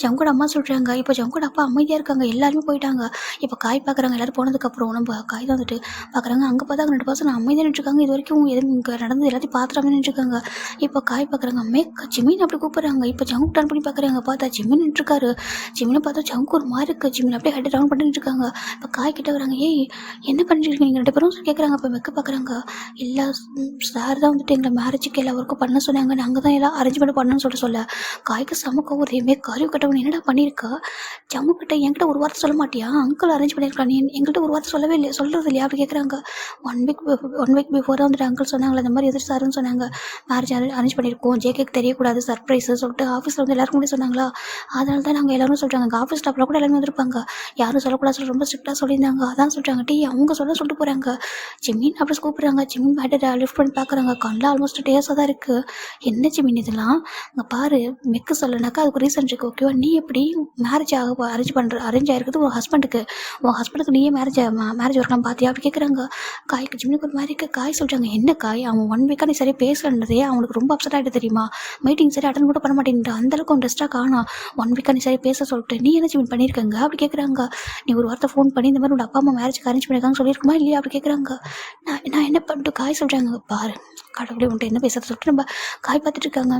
ஜங்கோட அம்மா சொல்கிறாங்க. இப்போ ஜங்கோட அப்பா அமைதியாக இருக்காங்க. எல்லாருமே போயிட்டாங்க. இப்போ காய் பார்க்குறாங்க. எல்லோரும் போனதுக்கப்புறம் நம்ம காய் தான் வந்துட்டு பார்க்குறாங்க. அங்கே பார்த்தா 2 பர்சன் அமைதியாக நின்றுருக்காங்க. இது வரைக்கும் எதுவும் இங்கே நடந்தது எல்லாத்தையும் பார்த்துட்டு நின்றுருக்காங்க. இப்போ காய் பார்க்குறாங்க. அம்மே ஜிமின் அப்படி கூப்பிட்றாங்க. இப்போ ஜங்கு டர்ன் பண்ணி பார்க்குறாங்க. பார்த்தா ஜிமின் நின்றுருக்காரு. ஜிமினை பார்த்தா ஜங்கு ஒரு மாதிரி இருக்குது. ஜிமின் அப்படியே ஹெட் டவுன் பண்ணிட்டு இருக்காங்க. இப்போ காய் கிட்ட வராங்க. ஏய் என்ன பண்ணிட்டு நீங்கள் 2 பேரும் கேட்குறாங்க. இப்போ வைக்க பார்க்குறாங்க. எல்லா சார் தான் வந்துட்டு எங்களை மேரேஜுக்கு எல்லா ஒர்க்கும் பண்ண சொன்னாங்க, நாங்கள் தான் எல்லாம் அரேஞ்ச்மெண்ட் பண்ணணும்னு சொல்ல காய்க்கு செம கோவம். பாரு அறிவு கட்டவன் என்னடா பண்ணியிருக்கா, ஜம்முக்கிட்ட என்கிட்ட ஒரு வார்த்தை சொல்ல மாட்டியா, அங்கிள் அரேஞ்ச் பண்ணியிருக்கா, நீ எங்கள்கிட்ட ஒரு வார்த்தை சொல்லவே இல்லையா, சொல்கிறது இல்லையா அப்படி கேட்குறாங்க. 1 வீக் பிஃபோராக வந்துட்டு அங்கிள் சொன்னாங்களே இந்த மாதிரி எதிர்த்து சாருன்னு சொன்னாங்க, மேரேஜ் அரேஞ்ச் பண்ணியிருக்கோம், ஜேகேக்கு தெரியக்கூடாது சர்ப்ரைஸு சொல்லிட்டு ஆஃபீஸில் வந்து எல்லாருக்கும் முன்னாடி சொன்னாங்களா, அதனால தான் நாங்கள் எல்லாரும் சொல்கிறாங்க. அங்கே ஆஃபீஸ் ஸ்டாஃபில் கூட எல்லாருமே வந்திருப்பாங்க, யாரும் சொல்லக்கூடாது சொல்லி ரொம்ப ஸ்ட்ரிக்டாக சொல்லியிருந்தாங்க, அதான் சொல்கிறாங்க. அவங்க சொல்லிட்டு போகிறாங்க. ஜிமின் அப்படி கூப்பிட்றாங்க. ஜிமின் பேட்டை லிஃப்ட் பண்ணி பார்க்குறாங்க. கண்ணில் ஆல்மோஸ்ட் டேஸாக தான் இருக்குது. என்ன ஜிமின் இதெல்லாம், இங்கே பாரு மெக்கு சொல்லனாக்கா அதுக்கு ரீசன் இருக்குது ஓகேவா, நீ எப்படி மேரேஜ் அரேஞ்ச் ஆகிருக்குது உன் ஹஸ்பண்டுக்கு நீயே மேரேஜ் ஒர்க்லாம் பார்த்தியா அப்படி கேட்குறாங்க. காய்க்கு ஜிமினுக்கு ஒரு மாதிரி காய் சொல்கிறாங்க. என்ன காய், அவன் 1 வீக்காக நீ சரியாக பேசலன்றதே அவனுக்கு ரொம்ப அப்செட் ஆகிட்டு தெரியுமா, மீட்டிங் சரி அட்டன் கூட பண்ண மாட்டேங்கிட்ட, அந்தளவுக்கு அவன் ரெஸ்ட்டாக காணா, 1 வீக்காக நீ சரியாக பேச சொல்லிட்டு நீ என்ன ஜிமின் பண்ணியிருக்கங்க அப்படி கேட்குறாங்க. நீ ஒரு வார்த்தை ஃபோன் பண்ணி இந்த மாதிரி உங்கள் அப்பா அம்மா மேரேஜ் அரேஞ்ச் பண்ணியிருக்காங்க சொல்லியிருக்குமா இல்லையா அப்படி கேட்குறாங்க. நான் என்ன பண்ணிட்டு காய் சொல்கிறாங்க. பாரு கடவுளே உன்ட்டு என்ன பேசுறது சொல்லிட்டு நம்ம காய் பார்த்துட்டு இருக்காங்க.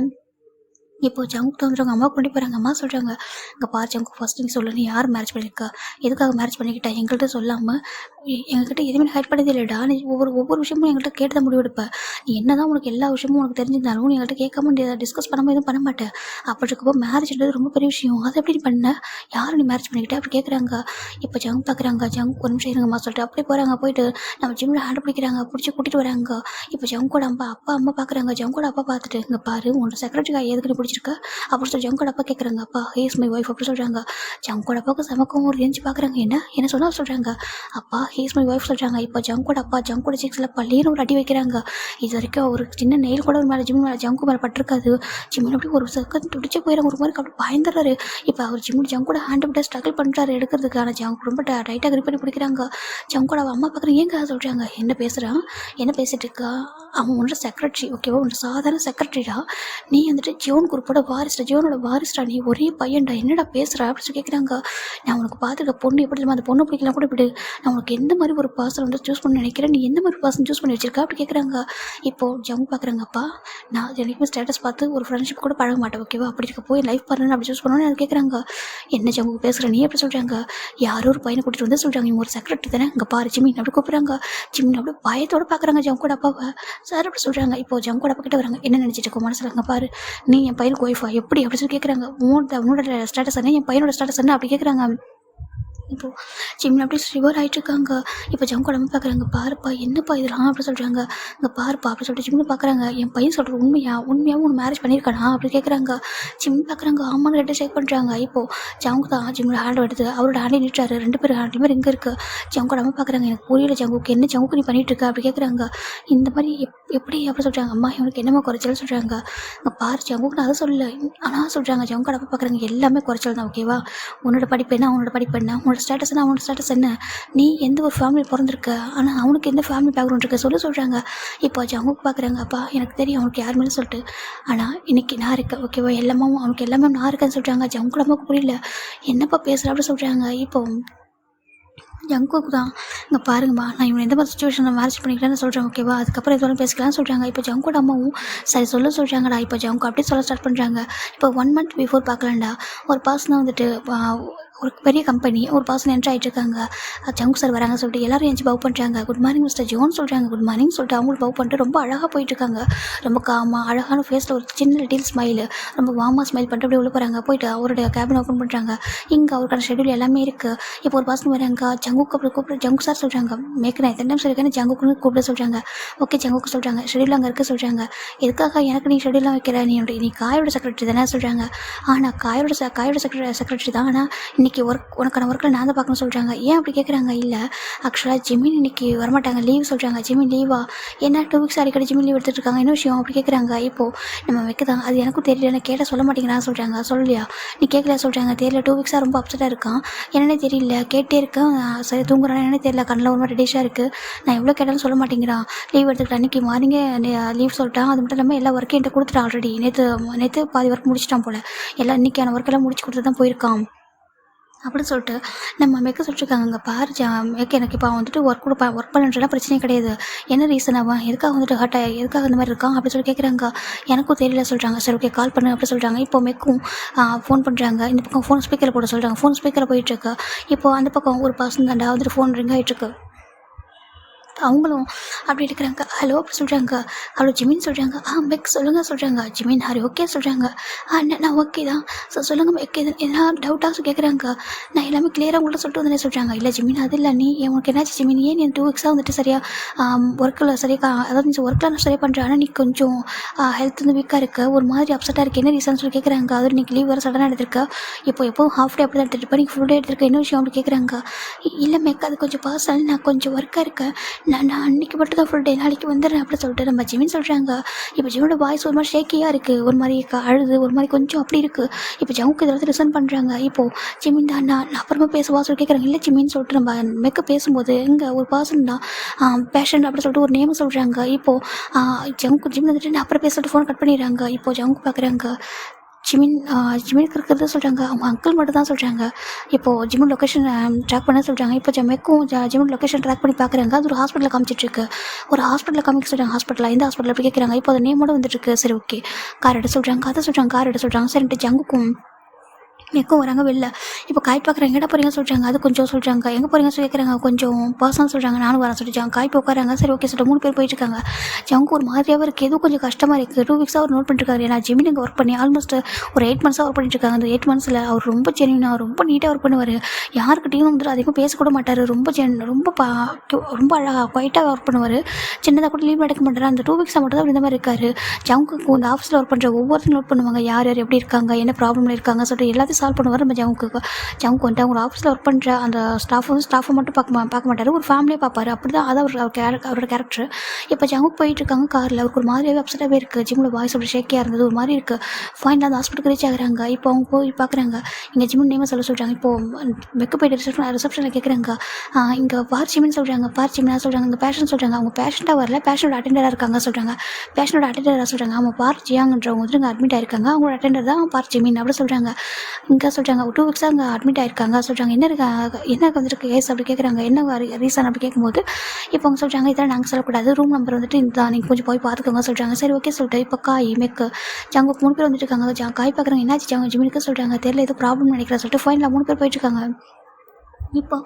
இப்போ ஜங்குக்கு வந்துடுறாங்க. அம்மா கொண்டு போகிறாங்க. அம்மா சொல்கிறாங்க, இங்கே பாரு ஜங்கு ஃபஸ்ட் நீ சொல்லு, நீ யார் மேரேஜ் பண்ணியிருக்கா, எதுக்காக மேரேஜ் பண்ணிக்கிட்டா, எங்கள்கிட்ட சொல்லாமல் எங்ககிட்ட எதுவுமே ஹைட் பண்ணதே இல்லைடா, நீ ஒவ்வொரு விஷயமும் எங்கள்கிட்ட கேட்டு தான் முடிவெடுப்ப, நீ என்ன தான் உனக்கு எல்லா விஷயமும் உனக்கு தெரிஞ்சிருந்தாலும் நீ எங்கள்கிட்ட கேட்காம டிஸ்கஸ் பண்ணாமல் எதுவும் பண்ண மாட்டேன். அப்படி இருக்கப்போ மேரேஜ்ன்றது ரொம்ப பெரிய விஷயம், அதை எப்படி நீ பண்ண, யார் நீ மேரேஜ் பண்ணிக்கிட்ட அப்படி கேட்குறாங்க. இப்போ ஜங்கு பார்க்குறாங்க. ஜங்கு ஒரு நிமிஷம் இருங்கம்மா சொல்லிட்டு அப்படியே போகிறாங்க. போயிட்டு நம்ம ஜிம்மில் ஹேண்ட் பிடிக்கிறாங்க, பிடிச்சி கூட்டிகிட்டு வராங்க. இப்போ ஜங்கோட அம்மா பார்க்குறாங்க. ஜங்கோட அப்பா பார்த்துட்டு, இங்கே பாரு உன்னோட செக்ரட்டரி எதுக்கு நீ பிடிச்சிருக்க அப்படி சொல்லி ஜங்கோட அப்பா கேட்குறாங்க. அப்பா ஹீஸ் மை ஒய்ஃப் அப்படி சொல்கிறாங்க. ஜங்கோட அப்பாவுக்கு சமக்கம் ஒரு ரேஞ்சு பார்க்குறாங்க. என்ன சொன்னா சொல்கிறாங்க. அப்பா ஹீஸ் மை ஒய்ஃப் சொல்கிறாங்க. இப்போ ஜங்கோட அப்பா ஜங்கோட சிக்ஸில் பள்ளியில் ஒரு அடி வைக்கிறாங்க. இது வரைக்கும் ஒரு சின்ன நெயில் கூட ஒரு மேலே ஜங்கு மேலே பட்டிருக்காது. ஜிம்மின் அப்படி ஒரு செகண்ட் துடிச்சு போயிடுறாங்க. ஒரு மாதிரி அப்படி பயந்துடுறாரு. இப்போ அவர் ஜங்கோட ஹேண்ட் விட்டு ஸ்ட்ரகிள் பண்ணுறாரு எடுக்கிறதுக்கு. ஆனால் ஜங்கு ரொம்ப டைட்டாக கிரிப் பண்ணி பிடிக்கிறாங்க. ஜங்கோட அம்மா பார்க்குறேன். ஏங்க சொல்கிறாங்க. என்ன பேசுகிறான், என்ன பேசிட்டு இருக்கா, அவன் ஒன்று செக்ரட்டரி ஓகேவா, ஒன்று சாதாரண செக்ரட்டரிடா, நீ வந்துட்டு ஜியோன் குரூப்போட ஜியோனோட வாரிஸ்டா, நீ ஒரே பையன்டா, என்னடா பேசுகிறா அப்படின்னு சொல்லி கேட்குறாங்க. நான் உனக்கு பார்த்துருக்க பொண்ணு எப்படி அந்த பொண்ணு பிடிக்கலாம் கூட இப்படி, நான் உனக்கு எந்த மாதிரி ஒரு பர்சன் வந்து சூஸ் பண்ண நினைக்கிறேன், நீ எந்த மாதிரி பர்சன் சூஸ் பண்ணி வச்சிருக்கா அப்படி கேட்குறாங்க. இப்போது ஜங்கு பார்க்குறாங்கப்பா, நான் எனக்குமே ஸ்டேட்டஸ் பார்த்து ஒரு ஃப்ரெண்ட்ஷிப் கூட பழக மாட்டேன் ஓகேவா, அப்படி இருக்க போய் லைஃப் பண்ணணும் அப்படி சூஸ் பண்ணணும்னு கேட்குறாங்க. என்ன ஜங்கு பேசுகிறேன் நீ எப்படி சொல்கிறாங்க. யாரோ ஒரு பையனை கூட்டிகிட்டு வந்து சொல்கிறாங்க, இவங்க ஒரு செக்ரட்டரி தானே, இங்கே பாரு ஜிமின் அப்படி கூப்பிட்றாங்க. ஜிமின் அப்படி பயத்தோடு பார்க்குறாங்க ஜங்கோட அப்பாவை. சார் அப்படி சொல்கிறாங்க. இப்போ ஜங்கோட அப்பா கிட்ட வராங்க. என்ன நினச்சிட்டு இருக்கோம் மனசில், இங்கே பாரு நீ என் பையனுக்கு ஒய்ஃபா எப்படி அப்படி சொல்லி கேட்குறாங்க. உன்னோட ஸ்டேட்டஸ் என்ன, என் பையனோட ஸ்டேட்டஸ் என்ன அப்படி கேட்குறாங்க. இப்போது ஜிம்மில் அப்படியே ஷிவர் ஆகிட்டு இருக்காங்க. இப்போ ஜங்கோட அம்மா பார்க்குறாங்க. பாருப்பா என்னப்பா இதெல்லாம் அப்படி சொல்கிறாங்க. இங்கே பாருப்பா அப்படி சொல்லிட்டு ஜிம்மில் பார்க்குறாங்க. என் பையன் சொல்கிற உண்மையாகவும் ஒன்று மேரேஜ் பண்ணியிருக்கானா அப்படி கேட்குறாங்க. ஜிம் பார்க்குறாங்க. ஆமான்னு ரெண்டு செக் பண்ணுறாங்க. இப்போது ஜங்கு தான் ஜிம்மில் ஹேண்ட் எடுத்து அவரோட ஹேண்டை நீட்டாரு. 2 பேர் ஹேண்ட்லேயுமே ரிங்கு இருக்குது. ஜங்கோட அம்மா பார்க்குறாங்க. எனக்கு புரியல ஜங்குக்கு, என்ன ஜங்குக்கு நீ பண்ணிகிட்டு இருக்க அப்படி கேட்குறாங்க. இந்த மாதிரி எப்படி அப்படி சொல்கிறாங்க. அம்மா இவனுக்கு என்னம்மா குறைச்சல் சொல்கிறாங்க. இங்கே பாரு ஜங்குக்கு நான் அதை சொல்லலை, ஆனால் சொல்கிறாங்க. ஜங்கோட அப்பா பார்க்குறாங்க. எல்லாமே குறைச்சல் தான் ஓகேவா, உன்னோட படிப்பு என்ன, அவனோட படிப்பு என்ன, உன்னோட ஸ்டேட்டஸ் என்ன, அவனோட ஸ்டேட்டஸ் என்ன, நீ எந்த ஒரு ஃபேமிலி பிறந்திருக்க, ஆனால் அவனுக்கு எந்த ஃபேமிலி பேக்ரவுண்ட் இருக்க சொல்கிறாங்க. இப்போ ஜங்குக்கு பார்க்குறாங்க. அப்பா எனக்கு தெரியும் அவனுக்கு யார் மேலே சொல்லிட்டு, ஆனால் இன்னைக்கு நான் இருக்கேன் ஓகேவா, அவனுக்கு எல்லாமே நான் இருக்கேன்னு சொல்கிறாங்க. ஜங்குக்கு நமக்கு புரியல என்னப்பா பேசுகிற அப்படி சொல்கிறாங்க. இப்போ ஜங்குக்கு தான், இங்கே பாருங்கம்மா நான் இவனை எந்த மாதிரி சுச்சுவேஷனில் மேரேஜ் பண்ணிக்கலான்னு சொல்கிறேன் ஓகேவா, அதுக்கப்புறம் எதுவும் பேசிக்கலாம்னு சொல்கிறாங்க. இப்போ ஜங்கோட அம்மாவும் சரி சொல்கிறாங்கடா. இப்போ ஜங்கு அப்படியே சொல்ல ஸ்டார்ட் பண்ணுறாங்க. இப்போ 1 மந்த் பிஃபோர் பார்க்கலாம்டா, ஒரு பர்சனை வந்துட்டு ஒரு பெரிய கம்பெனி ஒரு பர்சன் என்ட்ரு ஆகிட்டு இருக்காங்க. ஜங்கு சார் வராங்க சொல்லிட்டு எல்லாரும் எஞ்சி பவ் பண்ணுறாங்க. குட் மார்னிங் மிஸ்டர் ஜோன் சொல்கிறாங்க. குட் மார்னிங் சொல்லிட்டு அவங்களுக்கு பவ் பண்ணிட்டு ரொம்ப அழகாக போயிட்டுருக்காங்க. ரொம்ப காமாக அழகான ஃபேஸில் ஒரு சின்ன லிட்டில் ஸ்மைலு, ரொம்ப வார்மாக ஸ்மைல் பண்ணிட்டு அப்படியே உள்ள போகிறாங்க. போயிட்டு அவருடைய கேபின் ஓப்பன் பண்ணுறாங்க. இங்கே அவருக்கான ஷெடியூல் எல்லாமே இருக்குது. இப்போ ஒரு பர்சன் வராங்க. ஜங்குக்கு அப்படி கூப்பிட்டு ஜங்கு சார் சொல்கிறாங்க. மேற்கு நான் எத்தனை டைம் சொல்லியிருக்கேன்னு ஜங்குக்குன்னு கூப்பிட சொல்கிறாங்க. ஓகே ஜங்குக்கு சொல்கிறாங்க. ஷெடியூல் அங்கே இருக்க சொல்கிறாங்க. எதுக்காக எனக்கு நீ ஷெடியூலாம் வைக்கிற, நீ காயோட செக்ரட்டரி தானே சொல்கிறாங்க. ஆனால் காயோட செக்ரட்டரி தான், ஆனால் இன்றைக்கி உனக்கான ஒர்க்கில் நான் தான் பார்க்கணும்னு சொல்கிறாங்க. ஏன் அப்படி கேட்குறாங்க. இல்லை ஆக்சுவலாக ஜிமின் இன்றைக்கி வரமாட்டாங்க, லீவ் சொல்கிறாங்க. ஜிமின் லீவா, என்ன 2 வீக்ஸ் அடிக்கடி ஜிமின் லீவ் எடுத்துகிட்டு இருக்காங்க, என்ன விஷயம் அப்படி கேட்குறாங்க. இப்போது நம்ம வைக்கதான் அது எனக்கும் தெரியல, நான் கேட்டால் சொல்ல மாட்டேங்கிறான்னு சொல்கிறாங்க. சொல்லலையா நீ கேட்கல சொல்கிறாங்க. தெரியல 2 வீக்ஸாக ரொம்ப அப்செட்டாக இருக்கான், என்னன்னே தெரியல, கேட்டே இருக்கேன் சரி தூங்குறான்னு என்னன்னே தெரியல, கண்ணில் ஒரு மாதிரி டேஷாக இருக்குது, நான் எவ்வளோ கேட்டாலும் சொல்ல மாட்டேங்கிறான், லீவ் எடுத்துக்கிட்டு அன்றைக்கி மார்னிங்கே லீவ் சொல்லிட்டான். அது மட்டும் இல்லாமல் எல்லா ஒர்க்கையும் என்கிட்ட கொடுத்துட்டான் ஆல்ரெடி, நேற்று பாதி ஒர்க் முடிச்சிட்டான் போல், எல்லாம் இன்றைக்கான ஒர்க்கெல்லாம் முடிச்சு கொடுத்து தான் போயிருக்கான் அப்படின்னு சொல்லிட்டு நம்ம மெக்க சொல்லிட்டுருக்காங்க. அங்கே பாரு மெக்க எனக்கு இப்போ வந்துட்டு ஒர்க் பண்ணுறதுலாம் பிரச்சனையே கிடையாது, என்ன ரீசன் அவன் எதுக்காக வந்துட்டு எதுக்காக இந்த மாதிரி இருக்கான் அப்படி சொல்லி கேட்குறாங்க. எனக்கும் தெரியல சொல்கிறாங்க. சரி ஓகே கால் பண்ணு அப்படி சொல்கிறாங்க. இப்போ மெக்கும் ஃபோன் பண்ணுறாங்க. இந்த பக்கம் ஃபோன் ஸ்பீக்கரில் போட சொல்கிறாங்க. ஃபோன் ஸ்பீக்கரில் போயிட்டுருக்கு. இப்போது அந்த பக்கம் ஒரு பர்சன் தாண்டா வந்துட்டு ஃபோன் ரிங் ஆகிட்டுருக்கு. அவங்களும் அப்படி இருக்கிறாங்க. ஹலோ அப்படி சொல்கிறாங்க. ஹலோ ஜிமின் சொல்கிறாங்க. மெக் சொல்லுங்கள் சொல்கிறாங்க. ஜிமின் ஹரி ஓகே சொல்கிறாங்க. நான் ஓகே தான். சொல்லுங்கள் மெக் எதனா டவுட்டாக கேட்குறாங்க. நான் எல்லாமே கிளியராக உங்கள்கிட்ட சொல்லிட்டு வந்தேனே சொல்கிறாங்க. இல்லை ஜிமின் அது இல்லை நீ உனக்கு என்னாச்சு ஜிமின் ஏன் நீ 2 வீக்ஸாக வந்துட்டு சரியாக ஒர்க்கில் சரியாக அதாவது நீ ஒர்க்கில் நான் சரியாக பண்ணுறேன். ஆனால் நீ கொஞ்சம் ஹெல்த் வந்து வீக்காக இருக்க ஒரு மாதிரி அப்செட்டாக இருக்குது. என்ன ரீசன் சொல்லி கேட்குறாங்க. அது நீ லீவ் வேறு சடனாக எடுத்திருக்க. இப்போ எப்போவும் ஹாஃப் டே அப்படி தான் எடுத்துகிட்டு நீ ஃபுல் டே எடுத்திருக்க. என்ன விஷயம் அப்படி கேட்குறாங்க. இல்லை மெக் அது கொஞ்சம் பர்சனல் நான் கொஞ்சம் ஒர்க்காக இருக்கேன். நான் அன்றைக்கி மட்டும் தான் ஃபுல் டே நாளைக்கு வந்துடுறேன் அப்படின்னு சொல்லிட்டு நம்ம ஜிமின் சொல்கிறாங்க. இப்போ ஜிமினோட வாய்ஸ் ஒரு மாதிரி ஷேக்கியாக இருக்குது. ஒரு மாதிரி அழுது ஒரு மாதிரி கொஞ்சம் அப்படி இருக்குது. இப்போ ஜவுக்கு இதில் ரிசன் பண்ணுறாங்க. இப்போது ஜிமின் தான் நான் அப்புறமா பேசுவா சொல்லி கேட்குறாங்க. இல்லை ஜிமின்னு சொல்லிட்டு நம்ம மெக்க பேசும்போது இங்கே ஒரு பர்சன் தான் பேஷண்ட் அப்படின்னு சொல்லிட்டு ஒரு நேம் சொல்கிறாங்க. இப்போது ஜவுக்கு ஜிமின் வந்துட்டு நான் அப்புறம் பேசிட்டு ஃபோன் கட் பண்ணிடுறாங்க. இப்போது ஜவுக்கு பார்க்குறாங்க. ஜிமினுக்கு இருக்கிறத சொல்கிறாங்க. அவங்க அங்கிள் மட்டும் தான் சொல்கிறாங்க. இப்போது ஜிமின் லொக்கேஷன் ட்ராக் பண்ண சொல்கிறாங்க. இப்போ மெக்கும் ஜிமின் லொக்கேஷன் ட்ராக் பண்ணி பார்க்குறாங்க. அது ஒரு ஹாஸ்பிட்டலில் காமிச்சிட்ருக்கு. ஒரு ஹாஸ்பிட்டலில் காமிக்க சொல்கிறாங்க. ஹாஸ்பிட்டலில் எந்த ஹாஸ்பிட்டலில் அப்படி கேட்குறாங்க. இப்போ அது நேமோட வந்துட்டுருக்கு. சரி ஓகே கார் எடுத்து சொல்கிறாங்க. அதை சொல்கிறாங்க. கார் எடுத்து சொல்கிறாங்க. சரின்ட்டு ஜங்குக்கும் மெக்கும் வராங்க வெளில. இப்போ காய் பார்க்குறாங்க. எங்கே போகிறீங்க சொல்கிறாங்க. அது கொஞ்சம் சொல்கிறாங்க. எங்கே போகிறீங்க சொல்லி கேட்குறாங்க. கொஞ்சம் பர்சனல் சொல்கிறாங்க. நானும் வரேன் சொல்லிட்டாங்க. காய் உட்காராங்க. சரி ஓகே சொல்லிட்டு 3 பேர் போயிட்டுருக்காங்க. ஜங்கு ஒரு மாதிரியாகவும் இருக்குது. எதுவும் கொஞ்சம் கஷ்டமாக இருக்குது. 2 வீக்ஸாக அவர் நோட் பண்ணிட்டுருக்காரு. ஏன்னா ஜிமின் இங்கே ஒர்க் பண்ணி ஆல்மோஸ்ட் ஒரு 8 மந்த்ஸாக ஒர்க் பண்ணிட்டுருக்காங்க. அந்த 8 மந்த்ஸில் அவர் ரொம்ப ஜென்யூனாக ரொம்ப நீட்டாக ஒர்க் பண்ணுவார். யாருக்கிட்டையும் வந்துட்டு அதிகமாக பேசக்கூட மாட்டார். ரொம்ப அழகாக குவைட்டாக ஒர்க் பண்ணுவார். சின்னதாக கூட லீவ் எடுக்க மாட்டார். அந்த 2 வீக்ஸாக மட்டும் தான் இந்த மாதிரி இருக்காரு. ஜங்குக்கு இந்த ஆஃபீஸில் ஒர்க் பண்ணுற ஒவ்வொருத்தரும் நோட் பண்ணுவாங்க. யார் யார் எப்படி இருக்காங்க, என்ன ப்ராப்ளமில் இருக்காங்க சொல்லிட்டு எல்லாத்தையும் சால்வ் பண்ணுவார் நம்ம ஜங்கு வந்துட்டு. அவங்க ஆஃபீஸில் ஒர்க் பண்ணுற அந்த ஸ்டாஃபை மட்டும் பார்க்க மாட்டார். ஒரு ஃபேமிலியே பார்ப்பார். அப்படி தான் அதான் அவரோட கேரக்டர். இப்போ ஜங்கு போயிட்டுருக்காங்க காரில். அவருக்கு ஒரு மாதிரியாகவே அப்செட்டாகவே இருக்குது. ஜிம்மோட வாய்ஸ் அப்படி ஷேக்கியாக இருந்தது. ஒரு மாதிரி இருக்குது. ஃபைனலாக அந்த ஹாஸ்பிட்டலுக்கு ரீச் ஆகுறாங்க. இப்போ அவங்க போய் பார்க்குறாங்க. இங்கே ஜிம்மன் நேமை சொல்கிறாங்க. இப்போது மெக்க போய்ட்டு ரிசப்ஷனில் கேட்குறாங்க. இங்கே பார் ஜிமின்னு சொல்கிறாங்க. பார் ஜிமினா சொல்கிறாங்க. இங்கே பேஷண்ட் சொல்கிறாங்க. அவங்க பேஷண்ட்டாக வரல, பேஷண்டோட அட்டெண்டராக இருக்காங்க சொல்கிறாங்க. பேஷண்டோட அட்டெண்டராக சொல்கிறாங்க. அவங்க பார் ஜியாங்கன்றவங்க வந்து இங்கே அட்மிட் ஆயிருக்காங்க. அவங்களோட அட்டெண்டர் தான் பார் ஜிமின் அப்படி சொல்கிறாங்க. இங்கே சொல்கிறாங்க 2 வீக்ஸாக அங்கே அட்மிட் ஆயிருக்காங்க சொல்கிறாங்க. என்ன வந்துருக்கு கேஸ் அப்படி கேட்குறாங்க. என்ன ரீசன் அப்படி கேட்கும்போது இப்போ அவங்க சொல்கிறாங்க. இதெல்லாம் நாங்கள் சொல்லக்கூடாது. ரூம் நம்பர் வந்துட்டு இதுதான், நீங்கள் கொஞ்சம் போய் பார்த்துக்கோங்க சொல்கிறாங்க. சரி ஓகே சொல்லிட்டு இப்போ காய் மெக்கு ஜங்குக்கு 3 பேர் வந்துட்டு இருக்காங்க. காய் பார்க்குறாங்க. என்னாச்சு ஜிமினுக்கு சொல்கிறாங்க. தெரியல ஏதோ ப்ராப்ளம் நினைக்கிறேன் சொல்லிட்டு ஃபைனலாக 3 பேர் போயிட்டுருக்காங்க. இப்போ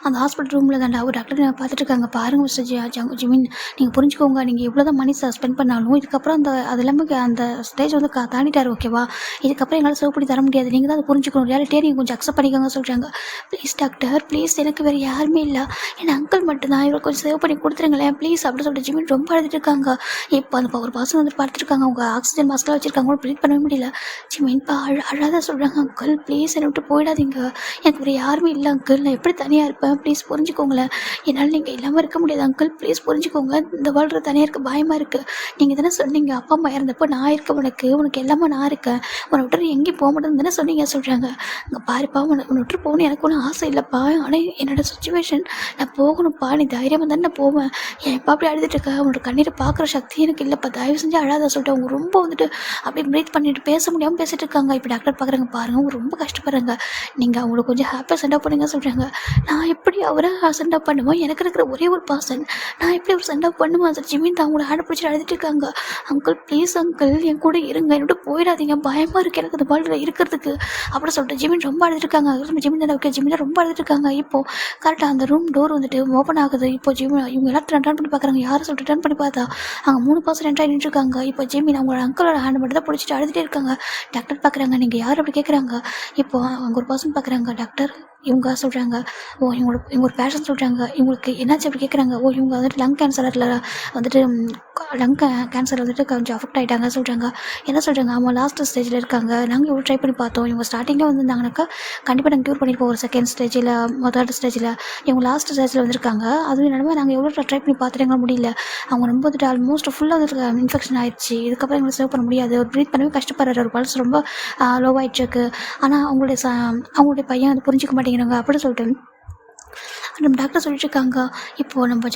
அந்த ஹாஸ்பிட்டல் ரூமில் தான்டா ஒரு டாக்டர் பார்த்துட்டு இருக்காங்க. பாருங்கள் மிஸ்டர் ஜிமின், நீங்கள் புரிஞ்சுக்கோங்க. நீங்கள் எவ்வளோ தான் மணி ஸ்பெண்ட் பண்ணாலும் இதுக்கப்புறம் அது எல்லாமே அந்த ஸ்டேஜ் வந்து தாண்டிட்டார் ஓகேவா. இதுக்கப்புறம் எங்களால் சேவ் பண்ணி தர முடியாது. நீங்கள் தான் அதை புரிஞ்சுக்கணும். ரியாலிட்டியாக நீங்கள் கொஞ்சம் அக்செப்ட் பண்ணிக்கோங்க சொல்கிறாங்க. ப்ளீஸ் டாக்டர் ப்ளீஸ், எனக்கு வேறு யாருமே இல்லை, என் அங்கிள் மட்டும்தான், இவரை கொஞ்சம் சேவ் பண்ணி கொடுத்துருங்களேன் ப்ளீஸ் அப்படின்னு சொல்லிட்டு ஜிமின் ரொம்ப அழுதுட்டு இருக்காங்க. இப்போ அந்த ஒரு பர்சன் வந்துட்டு பார்த்துருக்காங்க. அவங்க ஆக்சிஜன் மாஸ்க்லாம் வச்சுருக்காங்க. கூட ப்ரீத் பண்ணவே முடியல. ஜிமின் அழாத சொல்கிறாங்க. அங்கிள் ப்ளீஸ் என்னை விட்டு போயிடாதீங்க, எனக்கு வேறு யாருமே இல்லை அங்கிள், நான் எப்படி தனியாக இருப்பேன், ப்ளீஸ் புரிஞ்சுக்கோங்களேன், என்னால் நீங்கள் இல்லாமல் இருக்க முடியாது அங்கிள், ப்ளீஸ் புரிஞ்சுக்கோங்க, இந்த வாழ்கிற தனியாக இருக்க பயமாக இருக்குது, நீங்கள் தானே சொன்னீங்க அப்பா அம்மா இறந்தப்போ நான் இருக்கேன், உனக்கு எல்லாமே நான் இருக்கேன், உன்னை விட்டு எங்கேயும் போக மாட்டேன்னு தானே சொன்னீங்க சொல்கிறாங்க. அங்கே பாருப்பா, உன்னை விட்டு போகணும் எனக்கு ஒன்றும் ஆசை இல்லைப்பா, ஆனால் என்னோடய சுச்சுவேஷன் நான் போகணும்ப்பா, நீ தைரியமாக தானே நான் போவேன், எப்போ அப்படி அழுதுட்டு இருக்கா, உன்னோட கண்ணீரை பார்க்குற சக்தி எனக்கு இல்லைப்பா, தயவு செஞ்சு அழாத சொல்லிட்டு அவங்க ரொம்ப வந்துட்டு அப்படியே ப்ரீத் பண்ணிட்டு பேச முடியாமல் பேசிட்டு இருக்காங்க. இப்போ டாக்டர் பார்க்குறாங்க. பாருங்கள் அவங்க ரொம்ப கஷ்டப்படுறாங்க, நீங்கள் அவங்களுக்கு கொஞ்சம் ஹாப்பியாக சென்ட் அப் பண்ணுங்க சொல்கிறாங்க. நான் எப்படி அவரை சென்ட் அப் பண்ணுவேன், எனக்கு இருக்கிற ஒரே ஒரு பர்சன், நான் எப்படி ஒரு சென்ட் அப் பண்ணுவேன் சார். ஜிமின் தான் அவங்கள ஹேண்ட் பிடிச்சிட்டு அழுதுட்டு இருக்காங்க. அங்கிள் ப்ளீஸ் அங்கிள் என் கூட இருங்க, என்னோட போயிடாதீங்க, பயமாக இருக்குது எனக்கு அந்த வாழ்வில் இருக்கிறதுக்கு அப்படி சொல்லிட்டு ஜிமின் ரொம்ப அழுதுட்டு இருக்காங்க. ஜிமின் தான் ஓகே, ஜிமின் ரொம்ப அழுதுட்டு இருக்காங்க. இப்போது கரெக்டாக அந்த ரூம் டோர் வந்துட்டு ஓப்பன் ஆகுது. இப்போ இவங்க எல்லாம் டர்ன் பண்ணி பார்க்குறாங்க. யாரை சொல்லிட்டு டர்ன் பண்ணி பார்த்தா அங்கே 3 பர்சன் என்ட்ராக நின்றுருக்காங்க. இப்போ ஜிமின் அவங்களோட அங்கிளோட ஹேண்ட் மட்டும் தான் பிடிச்சிட்டு அழுதுகிட்டே இருக்காங்க. டாக்டர் பார்க்குறாங்க. நீங்கள் யார் அப்படி கேட்குறாங்க. இப்போ அங்கே ஒரு பர்சன் பார்க்குறாங்க. டாக்டர் இவங்க சொல்கிறாங்க. இவங்க ஒரு பேஷன் சொல்கிறாங்க. இவங்களுக்கு என்னாச்சு அப்படி கேட்குறாங்க. இவங்க வந்துட்டு லங் கேன்சரில் வந்துட்டு லங் கேன்சர் வந்துட்டு கொஞ்சம் அஃபெக்ட் ஆகிட்டாங்க சொல்கிறாங்க. என்ன சொல்கிறாங்க, அவங்க லாஸ்ட் ஸ்டேஜில் இருக்காங்க, நாங்கள் எவ்வளோ ட்ரை பண்ணி பார்த்தோம், இவங்க ஸ்டார்டிங்கில் வந்திருந்தாங்கனாக்கா கண்டிப்பாக நாங்கள் க்யூர் பண்ணியிருப்போம், ஒரு செகண்ட் ஸ்டேஜில் 3rd ஸ்டேஜில், இவங்க லாஸ்ட் ஸ்டேஜில் வந்திருக்காங்க. அதுவும் என்னன்னா நாங்கள் எவ்வளோ ட்ரை பண்ணி பார்த்துட்டு எங்களால் முடியல, அவங்க ரொம்ப வந்துட்டு ஆல்மோஸ்ட் ஃபுல்லாக வந்துட்டு இன்ஃபெக்ஷன் ஆயிடுச்சு, இதுக்கப்புறம் எங்களை சேவ் பண்ண முடியாது, ஒரு ப்ரீத் பண்ணவே கஷ்டப்படுறாரு, ஒரு பல்ஸ் ரொம்ப லோவாகிட்டுருக்கு, ஆனால் அவங்களுடைய பையன் வந்து புரிஞ்சிக்க மாட்டேங்கிறாங்க அப்படி சொல்லிட்டு நம்ம டாக்டர் சொல்லிட்டு இருக்காங்க. இப்போது நம்ம